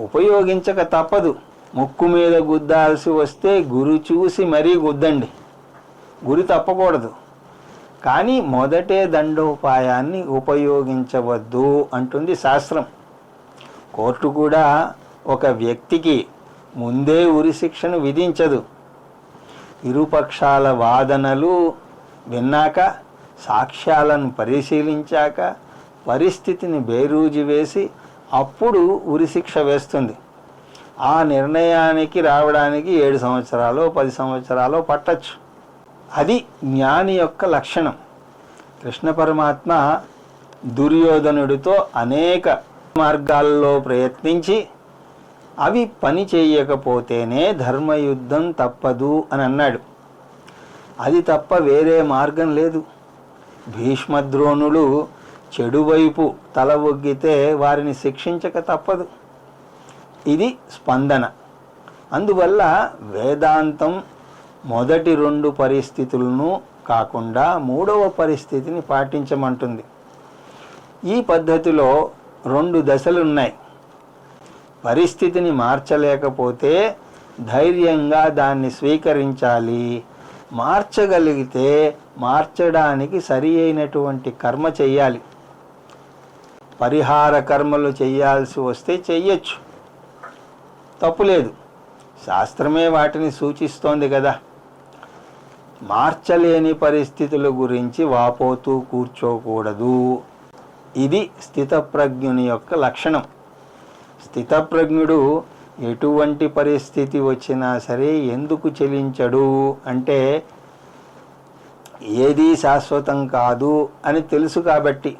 ఉపయోగించక తప్పదు. ముక్కు మీద గుద్దాల్సి వస్తే గురి చూసి మరీ గుద్దండి, గురి తప్పకూడదు. కానీ మొదటే దండోపాయాన్ని ఉపయోగించవద్దు అంటుంది శాస్త్రం. కోర్టు కూడా ఒక వ్యక్తికి ముందే ఉరి శిక్షను విధించదు. ఇరుపక్షాల వాదనలు విన్నాక, సాక్ష్యాలను పరిశీలించాక, పరిస్థితిని బేరూజి వేసి అప్పుడు ఉరిశిక్ష వేస్తుంది. ఆ నిర్ణయానికి రావడానికి 7 సంవత్సరాలు 10 సంవత్సరాలు పట్టచ్చు. అది జ్ఞాని యొక్క లక్షణం. కృష్ణ పరమాత్మ దుర్యోధనుడితో అనేక మార్గాల్లో ప్రయత్నించి అవి పని చేయకపోతేనే ధర్మయుద్ధం తప్పదు అని అన్నాడు. అది తప్ప వేరే మార్గం లేదు. భీష్మద్రోణులు చెడు వైపు తల ఒగ్గితే వారిని శిక్షించక తప్పదు. ఇది స్పందన. అందువల్ల వేదాంతం మొదటి 2 పరిస్థితులను కాకుండా 3వ పరిస్థితిని పాటించమంటుంది. ఈ పద్ధతిలో 2 దశలున్నాయి. పరిస్థితిని మార్చలేకపోతే ధైర్యంగా దాన్ని స్వీకరించాలి. మార్చగలిగితే మార్చడానికి సరి అయినటువంటి కర్మ చెయ్యాలి. పరిహార కర్మలు చెయ్యాల్సి వస్తే చెయ్యొచ్చు, తప్పులేదు. శాస్త్రమే వాటిని సూచిస్తోంది కదా. మార్చలేని పరిస్థితుల గురించి వాపోతూ కూర్చోకూడదు. ఇది స్థితప్రజ్ఞుని యొక్క లక్షణం. స్థితప్రజ్ఞుడు ఎటువంటి పరిస్థితి వచ్చినా సరే ఎందుకు చెలించడు అంటే ఏదీ శాశ్వతం కాదు అని తెలుసు కాబట్టి.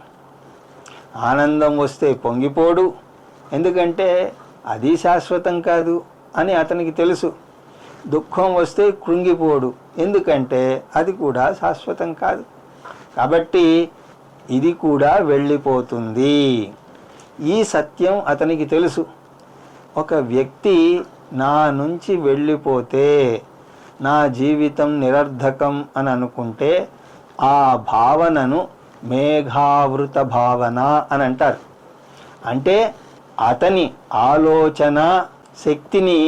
ఆనందం వస్తే పొంగిపోడు, ఎందుకంటే అది శాశ్వతం కాదు అని అతనికి తెలుసు. దుఃఖం వస్తే కృంగిపోడు, ఎందుకంటే అది కూడా శాశ్వతం కాదు. కాబట్టి ఇది కూడా వెళ్ళిపోతుంది. ఈ సత్యం అతనికి తెలుసు. ఒక వ్యక్తి నా నుంచి వెళ్ళిపోతే నా జీవితం నిరర్ధకం అని అనుకుంటే ఆ భావనను మేఘావృత భావన అని అంటారు. అంటే అతని ఆలోచన శక్తిని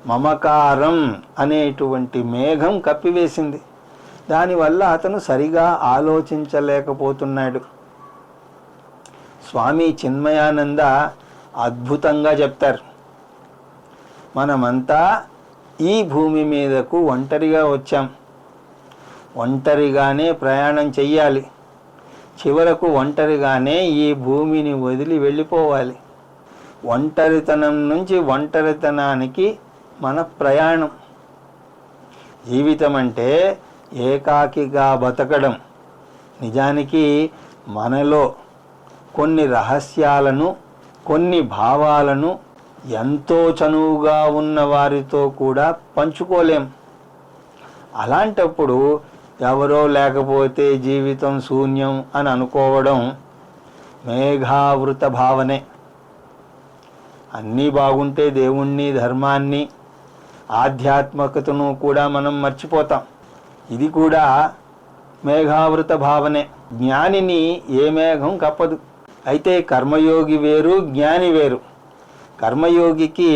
మమకారం అనేటువంటి మేఘం కప్పివేసింది. దానివల్ల అతను సరిగా ఆలోచించలేకపోతున్నాడు. స్వామి చిన్మయానంద అద్భుతంగా చెప్తారు. మనమంతా ఈ భూమి మీదకు ఒంటరిగా వచ్చాం, ఒంటరిగానే ప్రయాణం చెయ్యాలి, చివరకు ఒంటరిగానే ఈ భూమిని వదిలి వెళ్ళిపోవాలి. ఒంటరితనం నుంచి ఒంటరితనానికి మన ప్రయాణం. జీవితం అంటే ఏకాకిగా బతకడం. నిజానికి మనలో కొన్ని రహస్యాలను, కొన్ని భావాలను ఎంతో చనువుగా ఉన్న వారితో కూడా పంచుకోలేం. అలాంటప్పుడు ఎవరో లేకపోతే జీవితం శూన్యం అని అనుకోవడం మేఘావృత భావనే. అన్నీ బాగుంటే దేవుణ్ణి, ధర్మాన్ని, ఆధ్యాత్మికతను కూడా మనం మర్చిపోతాం. ఇది కూడా మేఘావృత భావనే. జ్ఞానిని ఏ మేఘం కప్పదు. అయితే కర్మయోగి వేరు, జ్ఞాని వేరు. కర్మయోగికి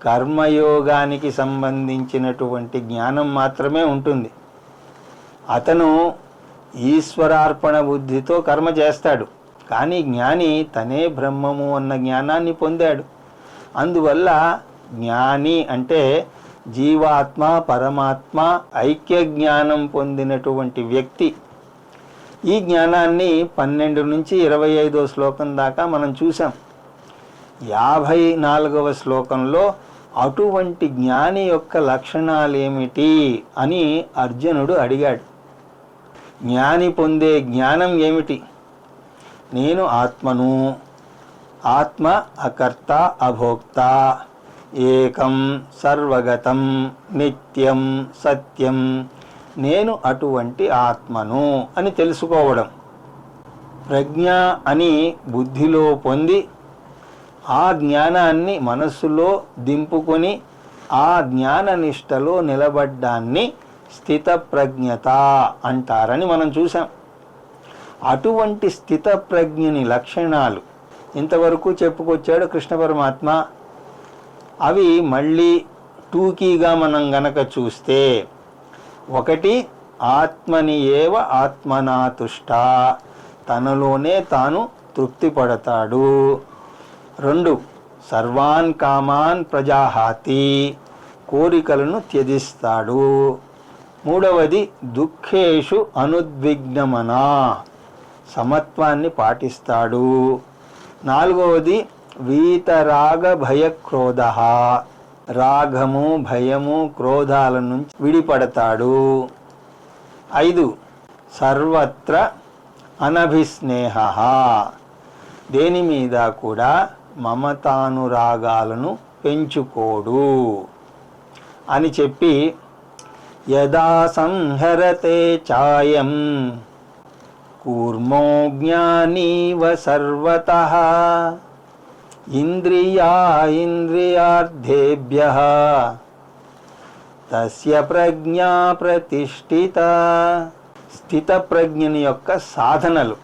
కర్మయోగానికి సంబంధించినటువంటి జ్ఞానం మాత్రమే ఉంటుంది. అతను ఈశ్వరార్పణ బుద్ధితో కర్మ చేస్తాడు. కానీ జ్ఞాని తనే బ్రహ్మము అన్న జ్ఞానాన్ని పొందాడు. అందువల్ల జ్ఞాని అంటే జీవాత్మ పరమాత్మ ఐక్య జ్ఞానం పొందినటువంటి వ్యక్తి. ఈ జ్ఞానాన్ని 12 నుంచి 25వ శ్లోకం దాకా మనం చూసాం. 54వ శ్లోకంలో అటువంటి జ్ఞాని యొక్క లక్షణాలేమిటి అని అర్జునుడు అడిగాడు. జ్ఞాని పొందే జ్ఞానం ఏమిటి? నేను ఆత్మను, ఆత్మ అకర్త అభోక్త, ఏకం సర్వగతం నిత్యం సత్యం, నేను అటువంటి ఆత్మను అని తెలుసుకోవడం. ప్రజ్ఞ అని బుద్ధిలో పొంది ఆ జ్ఞానాన్ని మనస్సులో దింపుకొని ఆ జ్ఞాననిష్టలో నిలబడ్డాన్ని స్థితప్రజ్ఞత అంటారని మనం చూసాం. అటువంటి స్థితప్రజ్ఞని లక్షణాలు ఇంతవరకు చెప్పుకొచ్చాడు కృష్ణ పరమాత్మ. అవి మళ్ళీ టూకీగా మనం గనక చూస్తే, ఒకటి ఆత్మని ఏవ ఆత్మనా తుష్ట, తనలోనే తాను తృప్తి పడతాడు. 2 సర్వాన్ కామాన్ ప్రజాహాతి, కోరికలను త్యజిస్తాడు. 3వది దుఃఖేషు అనుద్విగ్నమనా, సమత్వాన్ని పాటిస్తాడు. 4వది వీతరాగ భయక్రోధ, రాగము భయము క్రోధాల నుంచి విడిపడతాడు. 5 సర్వత్ర అనభిస్నేహ, దేని మీద కూడా మమతానురాగాలను పెంచుకోడు అని చెప్పి, యదా సంహరతే చాయం కూర్మో జ్ఞానీవ సర్వతః ఇంద్రియార్థేభ్యః తస్య ప్రజ్ఞా ప్రతిష్ఠిత. స్థితప్రజ్ఞని యొక్క సాధనలు.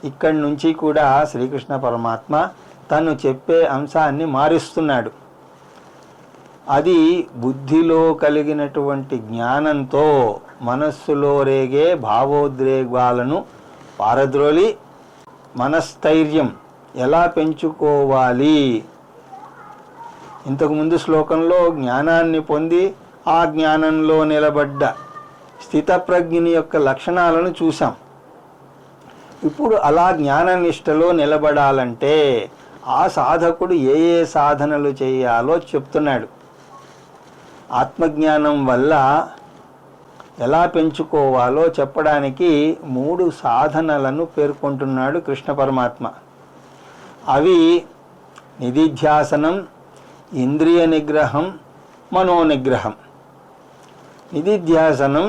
ఇక్కడి నుంచి కూడా శ్రీకృష్ణ పరమాత్మ తను చెప్పే అంశాన్ని మారుస్తున్నాడు. అది బుద్ధిలో కలిగినటువంటి జ్ఞానంతో మనస్సులో రేగే భావోద్రేగాలను పారద్రోలి మనస్థైర్యం ఎలా పెంచుకోవాలి. ఇంతకుముందు శ్లోకంలో జ్ఞానాన్ని పొంది ఆ జ్ఞానంలో నిలబడ్డ స్థితప్రజ్ఞని యొక్క లక్షణాలను చూసాం. ఇప్పుడు అలా జ్ఞాననిష్టలో నిలబడాలంటే ఆ సాధకుడు ఏ ఏ సాధనలు చేయాలో చెప్తున్నాడు. ఆత్మజ్ఞానం వల్ల ఎలా పెంచుకోవాలో చెప్పడానికి 3 సాధనలను పేర్కొంటున్నాడు కృష్ణ పరమాత్మ. అవి నిధిధ్యాసనం, ఇంద్రియ నిగ్రహం, మనోనిగ్రహం. నిధిధ్యాసనం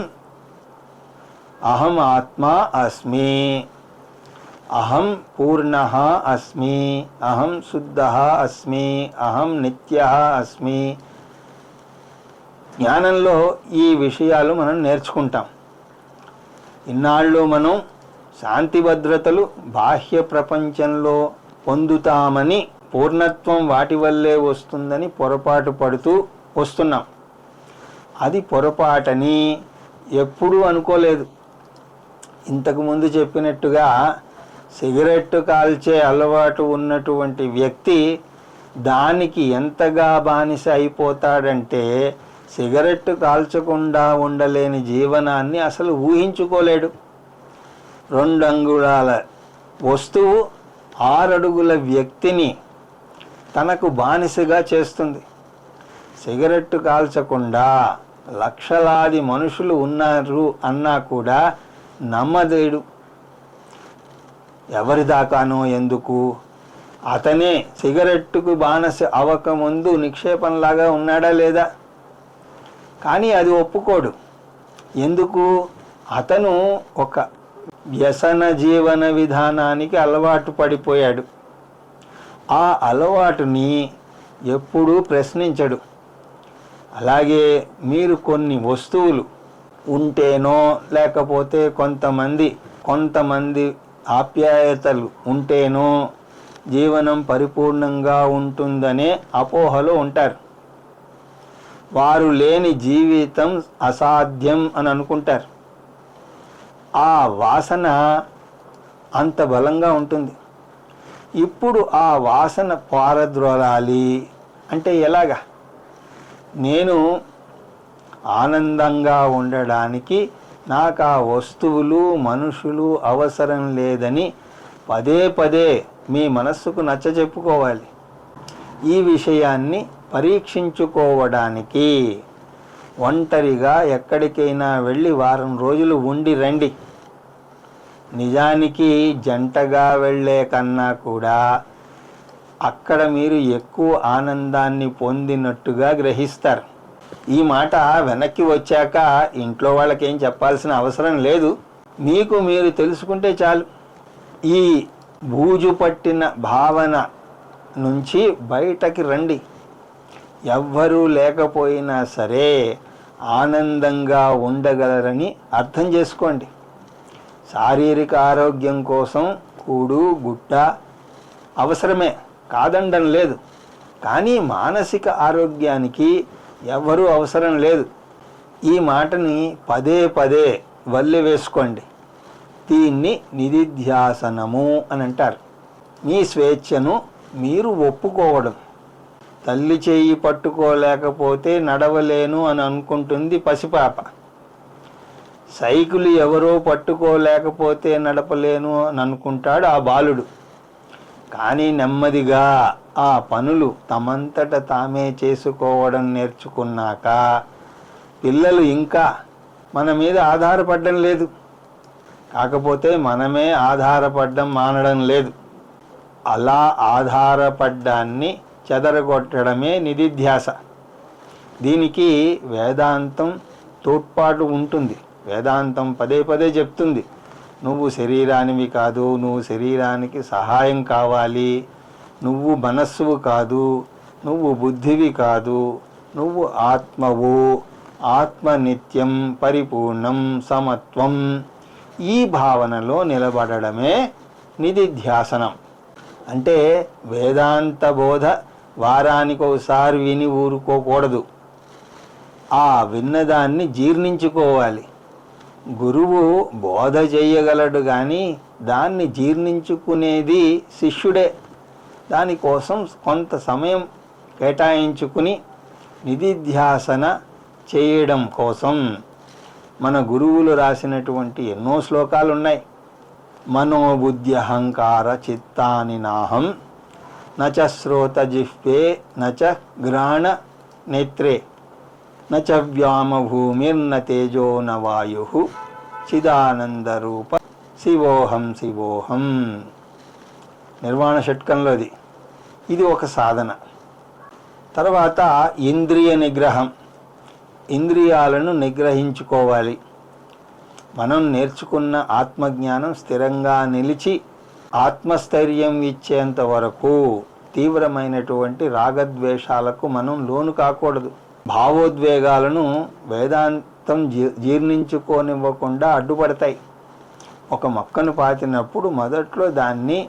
అహం ఆత్మా అస్మి, అహం పూర్ణః అస్మి, అహం శుద్ధః అస్మి, అహం నిత్యః అస్మి. జ్ఞానంలో ఈ విషయాలు మనం నేర్చుకుంటాం. ఇన్నాళ్ళు మనం శాంతి భద్రతలు బాహ్య ప్రపంచంలో పొందుతామని, పూర్ణత్వం వాటి వల్లే వస్తుందని పొరపాటు పడుతూ వస్తున్నాం. అది పొరపాటని ఎప్పుడూ అనుకోలేదు. ఇంతకుముందు చెప్పినట్టుగా సిగరెట్టు కాల్చే అలవాటు ఉన్నటువంటి వ్యక్తి దానికి ఎంతగా బానిస అయిపోతాడంటే సిగరెట్టు కాల్చకుండా ఉండలేని జీవనాన్ని అసలు ఊహించుకోలేడు. 2 అంగుళాల వస్తువు 6 అడుగుల వ్యక్తిని తనకు బానిసగా చేస్తుంది. సిగరెట్టు కాల్చకుండా లక్షలాది మనుషులు ఉన్నారు అన్నా కూడా నమ్మదేడు. ఎవరి దాకానో ఎందుకు, అతనే సిగరెట్టుకు బానిస అవ్వకముందు నిక్షేపంలాగా ఉన్నాడా లేదా? కానీ అది ఒప్పుకోడు. ఎందుకు? అతను ఒక వ్యసన జీవన విధానానికి అలవాటు పడిపోయాడు. ఆ అలవాటుని ఎప్పుడూ ప్రశ్నించడు. అలాగే మీరు కొన్ని వస్తువులు ఉంటేనో లేకపోతే కొంతమంది ఆప్యాయతలు ఉంటేనో జీవనం పరిపూర్ణంగా ఉంటుందనే అపోహలో ఉంటారు. వారు లేని జీవితం అసాధ్యం అని అనుకుంటారు. ఆ వాసన అంత బలంగా ఉంటుంది. ఇప్పుడు ఆ వాసన పారద్రోలాలి అంటే ఎలాగా? నేను ఆనందంగా ఉండడానికి నాకు ఆ వస్తువులు మనుషులు అవసరం లేదని పదే పదే మీ మనస్సుకు నచ్చజెప్పుకోవాలి. ఈ విషయాన్ని పరీక్షించుకోవడానికి ఒంటరిగా ఎక్కడికైనా వెళ్ళి వారం రోజులు ఉండి రండి. నిజానికి జంటగా వెళ్ళే కన్నా కూడా అక్కడ మీరు ఎక్కువ ఆనందాన్ని పొందినట్టుగా గ్రహిస్తారు. ఈ మాట వెనక్కి వచ్చాక ఇంట్లో వాళ్ళకేం చెప్పాల్సిన అవసరం లేదు. మీకు మీరు తెలుసుకుంటే చాలు. ఈ బూజు పట్టిన భావన నుంచి బయటకి రండి. ఎవ్వరూ లేకపోయినా సరే ఆనందంగా ఉండగలరని అర్థం చేసుకోండి. శారీరక ఆరోగ్యం కోసం కూడు గుట్ట అవసరమే, కాదండం లేదు. కానీ మానసిక ఆరోగ్యానికి ఎవ్వరూ అవసరం లేదు. ఈ మాటని పదే పదే వల్లె వేసుకోండి. దీన్ని నిధిధ్యాసనము అని అంటారు. మీ స్వేచ్ఛను మీరు ఒప్పుకోవడం. తల్లి చేయి పట్టుకోలేకపోతే నడవలేను అని అనుకుంటుంది పసిపాప. సైకిల్ ఎవరో పట్టుకోలేకపోతే నడపలేను అని అనుకుంటాడు ఆ బాలుడు. కానీ నెమ్మదిగా ఆ పనులు తమంతట తామే చేసుకోవడం నేర్చుకున్నాక పిల్లలు ఇంకా మన మీద ఆధారపడడం లేదు. కాకపోతే మనమే ఆధారపడడం మానడం లేదు. అలా ఆధారపడ్డాన్ని చెదరగొట్టడమే నిధిధ్యాస. దీనికి వేదాంతం తోడ్పాటు ఉంటుంది. వేదాంతం పదే పదే చెప్తుంది, నువ్వు శరీరానివి కాదు, నువ్వు శరీరానికి సహాయం కావాలి, నువ్వు మనస్సువు కాదు, నువ్వు బుద్ధివి కాదు, నువ్వు ఆత్మవు, ఆత్మ నిత్యం పరిపూర్ణం సమత్వం. ఈ భావనలో నిలబడడమే నిధిధ్యాసనం. అంటే వేదాంత బోధ వారానికి ఒకసారి విని ఊరుకోకూడదు. ఆ విన్నదాన్ని జీర్ణించుకోవాలి. గురువు బోధ చేయగలడు కానీ దాన్ని జీర్ణించుకునేది శిష్యుడే. దానికోసం కొంత సమయం కేటాయించుకుని నిధిధ్యాసన చేయడం కోసం మన గురువులు రాసినటువంటి ఎన్నో శ్లోకాలు ఉన్నాయి. మనోబుద్ధి అహంకార చిత్తాని నాహం నచ శ్రోత జిహ్వే నచ గ్రహణ నేత్రే నచ వ్యామ భూమిర్న తేజో న వాయు చిదానందరూప శివోహం శివోహం. నిర్వాణ షట్కంలోది. ఇది ఒక సాధన. తర్వాత ఇంద్రియ నిగ్రహం. ఇంద్రియాలను నిగ్రహించుకోవాలి. మనం నేర్చుకున్న ఆత్మజ్ఞానం స్థిరంగా నిలిచి ఆత్మస్థైర్యం ఇచ్చేంత వరకు తీవ్రమైనటువంటి రాగద్వేషాలకు మనం లోను కాకూడదు. భావోద్వేగాలను వేదాంతం జీర్ణించుకోనివ్వకుండా అడ్డుపడతాయి. ఒక మొక్కను పాతినప్పుడు మొదట్లో దాన్ని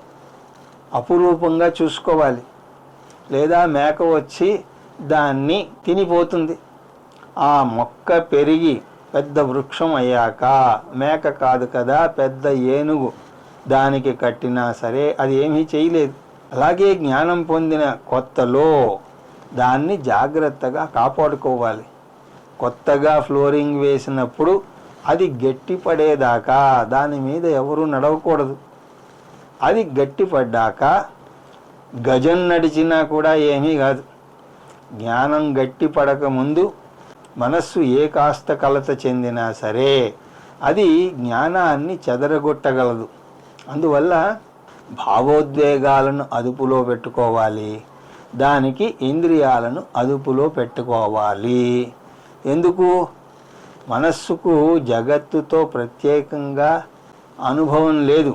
అపురూపంగా చూసుకోవాలి. లేదా మేక వచ్చి దాన్ని తినిపోతుంది. ఆ మొక్క పెరిగి పెద్ద వృక్షం అయ్యాక మేక కాదు కదా, పెద్ద ఏనుగు దానికి కట్టినా సరే అది ఏమీ చేయలేదు. అలాగే జ్ఞానం పొందిన కొత్తలో దాన్ని జాగ్రత్తగా కాపాడుకోవాలి. కొత్తగా ఫ్లోరింగ్ వేసినప్పుడు అది గట్టిపడేదాకా దాని మీద ఎవరూ నడవకూడదు. అది గట్టిపడ్డాక గజం నడిచినా కూడా ఏమీ కాదు. జ్ఞానం గట్టిపడక ముందు మనస్సు ఏ కాస్త కలత చెందినా సరే అది జ్ఞానాన్ని చెదరగొట్టగలదు. అందువల్ల భావోద్వేగాలను అదుపులో పెట్టుకోవాలి. దానికి ఇంద్రియాలను అదుపులో పెట్టుకోవాలి. ఎందుకు? మనస్సుకు జగత్తుతో ప్రత్యేకంగా అనుభవం లేదు.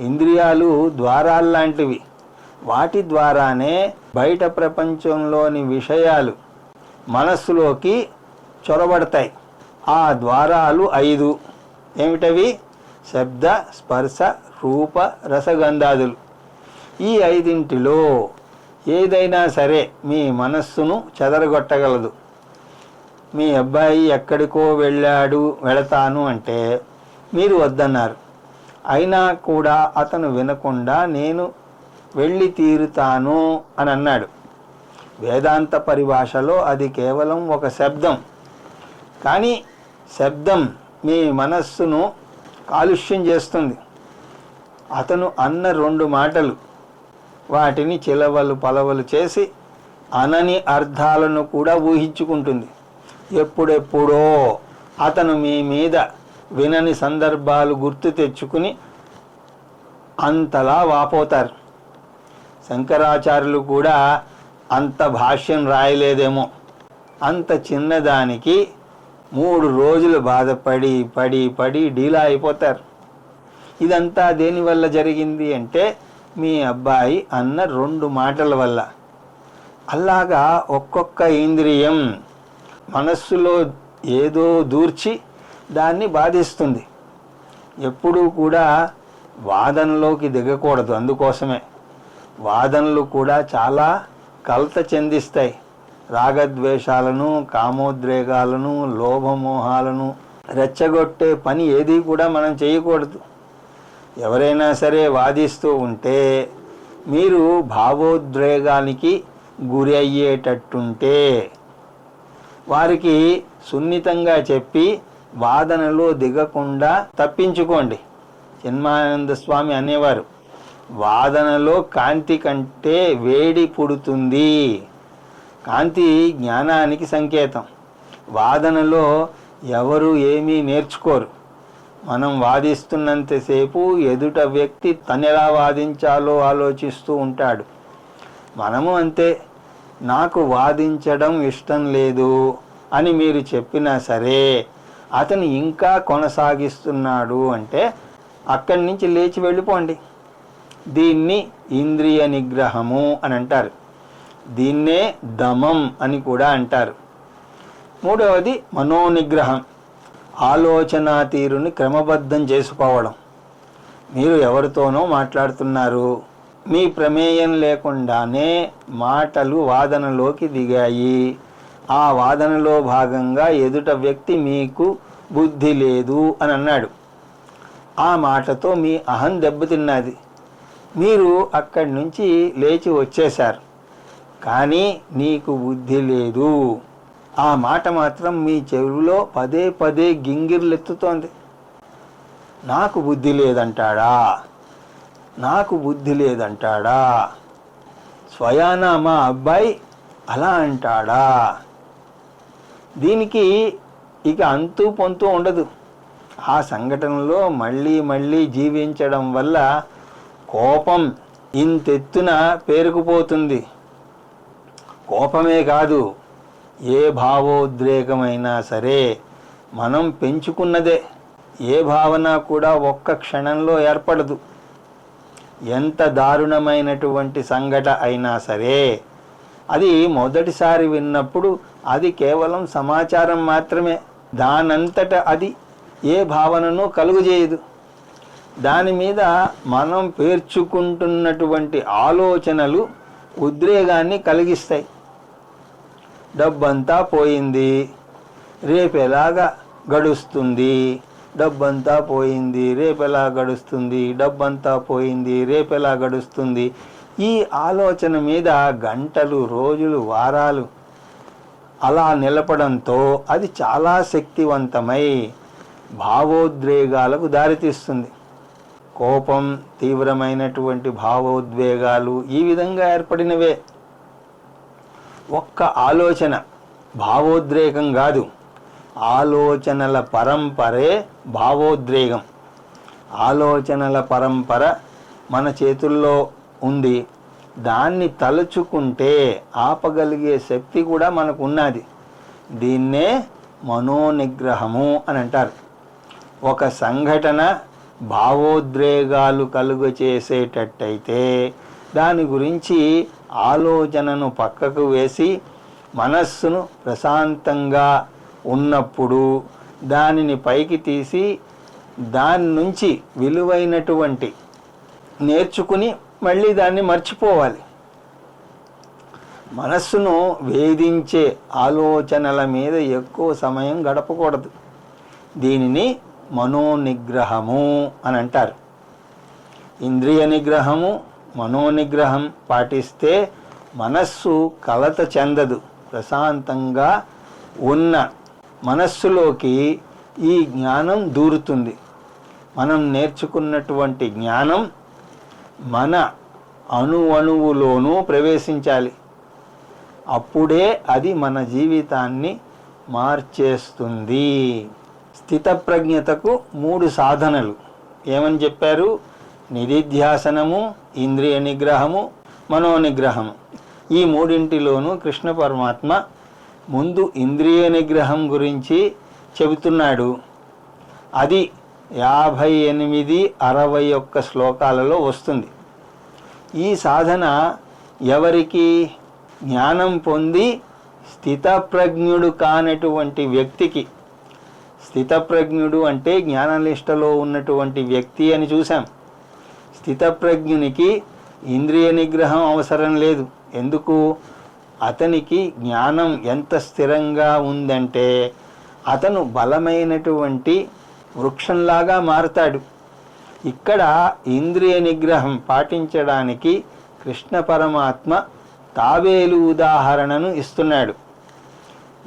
ఇంద్రియాలు ద్వారాల్లాంటివి. వాటి ద్వారానే బయట ప్రపంచంలోని విషయాలు మనస్సులోకి చొరబడతాయి. ఆ ద్వారాలు 5. ఏమిటవి? శబ్ద, స్పర్శ, రూప, రసగంధాదులు. ఈ 5 ఏదైనా సరే మీ మనస్సును చెదరగొట్టగలదు. మీ అబ్బాయి ఎక్కడికో వెళతాను అంటే మీరు వద్దన్నారు. అయినా కూడా అతను వినకుండా నేను వెళ్ళి తీరుతాను అని అన్నాడు. వేదాంత పరిభాషలో అది కేవలం ఒక శబ్దం. కానీ శబ్దం మీ మనస్సును కాలుష్యం చేస్తుంది. అతను అన్న 2 మాటలు వాటిని చిలవలు పలవలు చేసి అనని అర్థాలను కూడా ఊహించుకుంటుంది. ఎప్పుడెప్పుడో అతను మీ మీద వినని సందర్భాలు గుర్తు తెచ్చుకుని అంతలా వాపోతారు. శంకరాచార్యులు కూడా అంత భాష్యం రాయలేదేమో. అంత చిన్నదానికి 3 రోజులు బాధపడి పడి పడి డీలా అయిపోతారు. ఇదంతా దేనివల్ల జరిగింది అంటే మీ అబ్బాయి అన్న 2 మాటల వల్ల. అలాగా ఒక్కొక్క ఇంద్రియం మనస్సులో ఏదో దూర్చి దాన్ని బాధిస్తుంది. ఎప్పుడూ కూడా వాదనలోకి దిగకూడదు. అందుకోసమే వాదనలు కూడా చాలా కలత చెందిస్తాయి. రాగద్వేషాలను, కామోద్రేగాలను, లోభమోహాలను రెచ్చగొట్టే పని ఏది కూడా మనం చేయకూడదు. ఎవరైనా సరే వాదిస్తూ ఉంటే మీరు భావోద్రేగానికి గురి అయ్యేటట్టుంటే వారికి సున్నితంగా చెప్పి వాదనలో దిగకుండా తప్పించుకోండి. చిన్మయానంద స్వామి అనేవారు, వాదనలో కాంతి కంటే వేడి పుడుతుంది. కాంతి జ్ఞానానికి సంకేతం. వాదనలో ఎవరు ఏమీ నేర్చుకోరు. మనం వాదిస్తున్నంతసేపు ఎదుట వ్యక్తి తనెలా వాదించాలో ఆలోచిస్తూ ఉంటాడు. మనము అంతే. నాకు వాదించడం ఇష్టం లేదు అని మీరు చెప్పినా సరే అతను ఇంకా కొనసాగిస్తున్నాడు అంటే అక్కడి నుంచి లేచి వెళ్ళిపోండి. దీన్ని ఇంద్రియ నిగ్రహము అని అంటారు. దీన్నే దమం అని కూడా అంటారు. మూడవది మనోనిగ్రహం. ఆలోచనా తీరుని క్రమబద్ధం చేసుకోవడం. మీరు ఎవరితోనో మాట్లాడుతున్నారు, మీ ప్రమేయం లేకుండానే మాటలు వాదనలోకి దిగాయి. ఆ వాదనలో భాగంగా ఎదుట వ్యక్తి మీకు బుద్ధి లేదు అని అన్నాడు. ఆ మాటతో మీ అహం దెబ్బతిన్నది. మీరు అక్కడి నుంచి లేచి వచ్చేశారు. కానీ నీకు బుద్ధి లేదు. ఆ మాట మాత్రం మీ చెవిలో పదే పదే గింగిర్లెత్తుతోంది. నాకు బుద్ధి లేదంటాడా, నాకు బుద్ధి లేదంటాడా, స్వయానా మా అబ్బాయి అలా అంటాడా. దీనికి ఇక అంతు పొంతు ఉండదు. ఆ సంఘటనలో మళ్ళీ మళ్ళీ జీవించడం వల్ల కోపం ఇంతెత్తున పేరుకుపోతుంది. కోపమే కాదు, ఏ భావోద్రేకమైనా సరే మనం పెంచుకున్నదే. ఏ భావన కూడా ఒక్క క్షణంలో ఏర్పడదు. ఎంత దారుణమైనటువంటి సంఘటన అయినా సరే అది మొదటిసారి విన్నప్పుడు అది కేవలం సమాచారం మాత్రమే. దానంతట అది ఏ భావనను కలుగజేయదు. దాని మీద మనం పేర్చుకుంటున్నటువంటి ఆలోచనలు ఉద్రేగాన్ని కలిగిస్తాయి. డబ్బంతా పోయింది, రేపెలాగా గడుస్తుంది, డబ్బంతా పోయింది, రేపెలా గడుస్తుంది, డబ్బంతా పోయింది, రేపెలా గడుస్తుంది. ఈ ఆలోచన మీద గంటలు, రోజులు, వారాలు అలా నిలపడంతో అది చాలా శక్తివంతమై భావోద్వేగాలకు దారితీస్తుంది. కోపం, తీవ్రమైనటువంటి భావోద్వేగాలు ఈ విధంగా ఏర్పడినవే. ఒక్క ఆలోచన భావోద్రేకం కాదు, ఆలోచనల పరంపరే భావోద్రేకం. ఆలోచనల పరంపర మన చేతుల్లో ఉంది. దాన్ని తలుచుకుంటే ఆపగలిగే శక్తి కూడా మనకు ఉన్నది. దీన్నే మనోనిగ్రహము అని అంటారు. ఒక సంఘటన భావోద్రేగాలు కలుగ చేసేటట్టయితే దాని గురించి ఆలోచనను పక్కకు వేసి మనస్సును ప్రశాంతంగా ఉన్నప్పుడు దానిని పైకి తీసి దాని నుంచి విలువైనటువంటి నేర్చుకుని మళ్ళీ దాన్ని మర్చిపోవాలి. మనస్సును వేధించే ఆలోచనల మీద ఎక్కువ సమయం గడపకూడదు. దీనిని మనోనిగ్రహము అని అంటారు. ఇంద్రియ నిగ్రహము, మనోనిగ్రహం పాటిస్తే మనస్సు కలత చెందదు. ప్రశాంతంగా ఉన్న మనస్సులోకి ఈ జ్ఞానం దూరుతుంది. మనం నేర్చుకున్నటువంటి జ్ఞానం మన అణువణువులోనూ ప్రవేశించాలి. అప్పుడే అది మన జీవితాన్ని మార్చేస్తుంది. స్థితప్రజ్ఞతకు 3 సాధనలు ఏమని చెప్పారు? నిధిధ్యాసనము, ఇంద్రియ నిగ్రహము, మనోనిగ్రహము. ఈ మూడింటిలోనూ కృష్ణ పరమాత్మ ముందు ఇంద్రియ నిగ్రహం గురించి చెబుతున్నాడు. అది 58, 61 శ్లోకాలలో వస్తుంది. ఈ సాధన ఎవరికి? జ్ఞానం పొంది స్థితప్రజ్ఞుడు కానటువంటి వ్యక్తికి. స్థితప్రజ్ఞుడు అంటే జ్ఞాననిష్టలో ఉన్నటువంటి వ్యక్తి అని చూసాం. స్థితప్రజ్ఞునికి ఇంద్రియ నిగ్రహం అవసరం లేదు. ఎందుకు? అతనికి జ్ఞానం ఎంత స్థిరంగా ఉందంటే అతను బలమైనటువంటి వృక్షంలాగా మారుతాడు. ఇక్కడ ఇంద్రియ నిగ్రహం పాటించడానికి కృష్ణ పరమాత్మ తాబేలు ఉదాహరణను ఇస్తున్నాడు.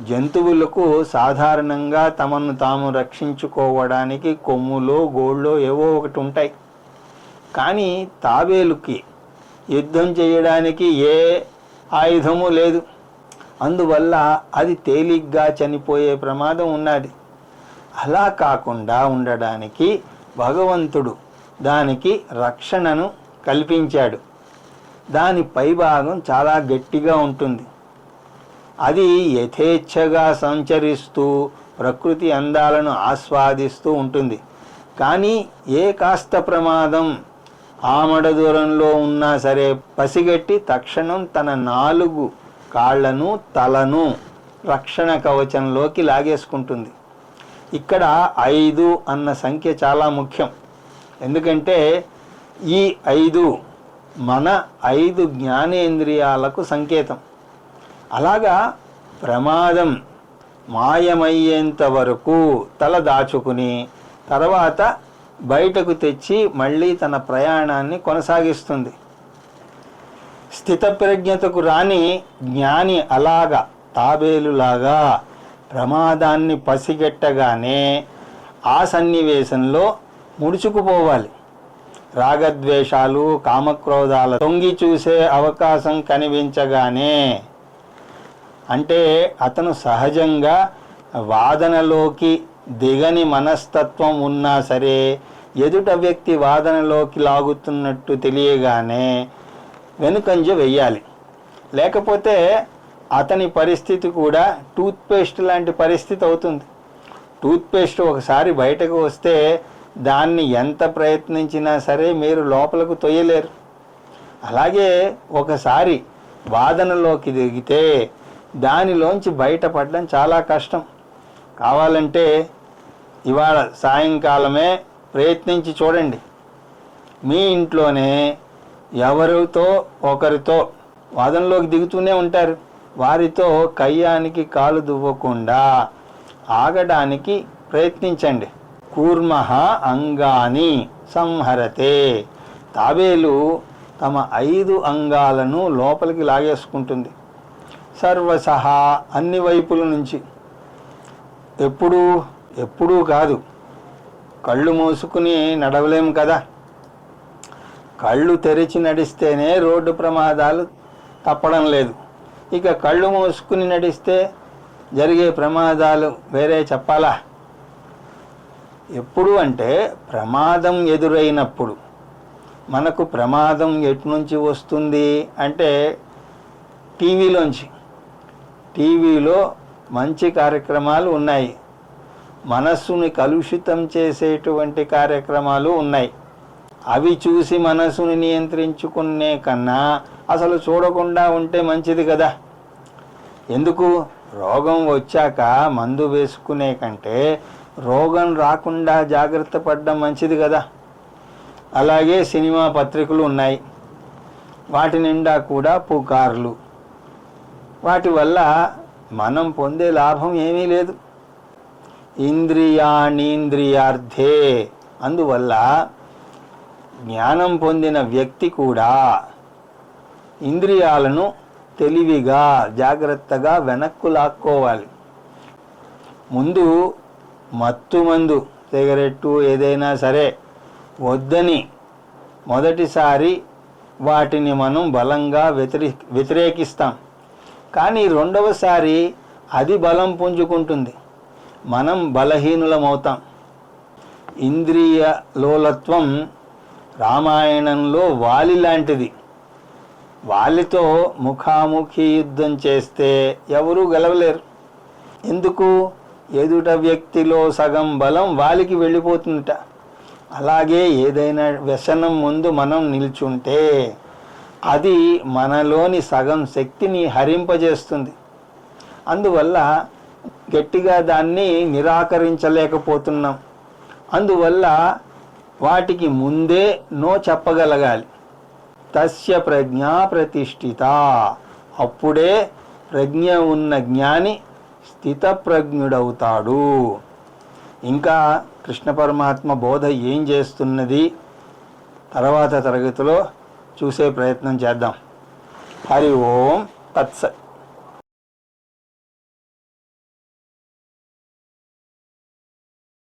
జంతువులకు సాధారణంగా తమను తాము రక్షించుకోవడానికి కొమ్ములో గోళ్ళో ఏవో ఒకటి ఉంటాయి. కానీ తాబేలుకి యుద్ధం చేయడానికి ఏ ఆయుధము లేదు. అందువల్ల అది తేలిగ్గా చనిపోయే ప్రమాదం ఉన్నది. అలా కాకుండా ఉండడానికి భగవంతుడు దానికి రక్షణను కల్పించాడు. దాని పైభాగం చాలా గట్టిగా ఉంటుంది. అది యథేచ్ఛగా సంచరిస్తూ ప్రకృతి అందాలను ఆస్వాదిస్తూ ఉంటుంది. కానీ ఏ కాస్త ప్రమాదం ఆమడ దూరంలో ఉన్నా సరే పసిగట్టి తక్షణం తన 4 కాళ్లను తలను రక్షణ కవచంలోకి లాగేసుకుంటుంది. ఇక్కడ 5 అన్న సంఖ్య చాలా ముఖ్యం. ఎందుకంటే ఈ 5 మన 5 జ్ఞానేంద్రియాలకు సంకేతం. అలాగా ప్రమాదం మాయమయ్యేంత వరకు తల దాచుకుని తర్వాత బయటకు తెచ్చి మళ్ళీ తన ప్రయాణాన్ని కొనసాగిస్తుంది. స్థితప్రజ్ఞతకు రాని జ్ఞాని అలాగా తాబేలులాగా ప్రమాదాన్ని పసిగట్టగానే ఆ సన్నివేశంలో ముడుచుకుపోవాలి. రాగద్వేషాలు కామక్రోధాల తొంగి చూసే అవకాశం కనిపించగానే, అంటే అతను సహజంగా వాదనలోకి దిగని మనస్తత్వం ఉన్నా సరే ఎదుట వ్యక్తి వాదనలోకి లాగుతున్నట్టు తెలియగానే వెనుకంజ వెయ్యాలి. లేకపోతే అతని పరిస్థితి కూడా టూత్పేస్ట్ లాంటి పరిస్థితి అవుతుంది. టూత్పేస్ట్ ఒకసారి బయటకు వస్తే దాన్ని ఎంత ప్రయత్నించినా సరే మీరు లోపలకు తొయ్యలేరు. అలాగే ఒకసారి వాదనలోకి దిగితే దానిలోంచి బయటపడడం చాలా కష్టం. కావాలంటే ఇవాళ సాయంకాలమే ప్రయత్నించి చూడండి. మీ ఇంట్లోనే ఎవరితో ఒకరితో వాదనలోకి దిగుతూనే ఉంటారు. వారితో కయ్యానికి కాలు దువ్వకుండా ఆగడానికి ప్రయత్నించండి. కూర్మః అంగాని సంహరతే. తాబేలు తమ 5 అంగాలను లోపలికి లాగేసుకుంటుంది. సర్వసహా అన్ని వైపుల నుంచి. ఎప్పుడూ కాదు. కళ్ళు మూసుకుని నడవలేము కదా. కళ్ళు తెరిచి నడిస్తేనే రోడ్డు ప్రమాదాలు తప్పడం లేదు. ఇక కళ్ళు మూసుకుని నడిస్తే జరిగే ప్రమాదాలు వేరే చెప్పాలా? ఎప్పుడు అంటే ప్రమాదం ఎదురైనప్పుడు. మనకు ప్రమాదం ఎటు నుంచి వస్తుంది అంటే టీవీలోంచి. టీవీలో మంచి కార్యక్రమాలు ఉన్నాయి, మనస్సుని కలుషితం చేసేటువంటి కార్యక్రమాలు ఉన్నాయి. అవి చూసి మనసుని నియంత్రించుకునే కన్నా అసలు చూడకుండా ఉంటే మంచిది కదా. ఎందుకు? రోగం వచ్చాక మందు వేసుకునే కంటే రోగం రాకుండా జాగ్రత్త పడడం మంచిది కదా. అలాగే సినిమా పత్రికలు ఉన్నాయి, వాటి నిండా కూడా పుకార్లు. వాటి వల్ల మనం పొందే లాభం ఏమీ లేదు. ఇంద్రియాణీంద్రియార్థే. అందువల్ల జ్ఞానం పొందిన వ్యక్తి కూడా ఇంద్రియాలను తెలివిగా జాగ్రత్తగా వెనక్కు లాక్కోవాలి. ముందు మత్తుమందు సిగరెట్టు ఏదైనా సరే వద్దని మొదటిసారి వాటిని మనం బలంగా వ్యతిరేకిస్తాం. కానీ రెండవసారి అది బలం పుంజుకుంటుంది, మనం బలహీనులమవుతాం. ఇంద్రియ లోలత్వం రామాయణంలో వాలి లాంటిది. వాలితో ముఖాముఖి యుద్ధం చేస్తే ఎవరూ గెలవలేరు. ఎందుకు? ఎదుట వ్యక్తిలో సగం బలం వాలికి వెళ్ళిపోతుందట. అలాగే ఏదైనా వ్యసనం ముందు మనం నిల్చుంటే అది మనలోని సగం శక్తిని హరింపజేస్తుంది. అందువల్ల గట్టిగా దాన్ని నిరాకరించలేకపోతున్నాం. అందువల్ల వాటికి ముందే నో చెప్పగలగాలి. తస్య ప్రజ్ఞా ప్రతిష్ఠిత, అప్పుడే ప్రజ్ఞ ఉన్న జ్ఞాని స్థితప్రజ్ఞుడవుతాడు. ఇంకా కృష్ణ పరమాత్మ బోధ ఏం చేస్తున్నది తర్వాత తరగతిలో చూసే ప్రయత్నం చేద్దాం. హరి ఓం తత్సత్.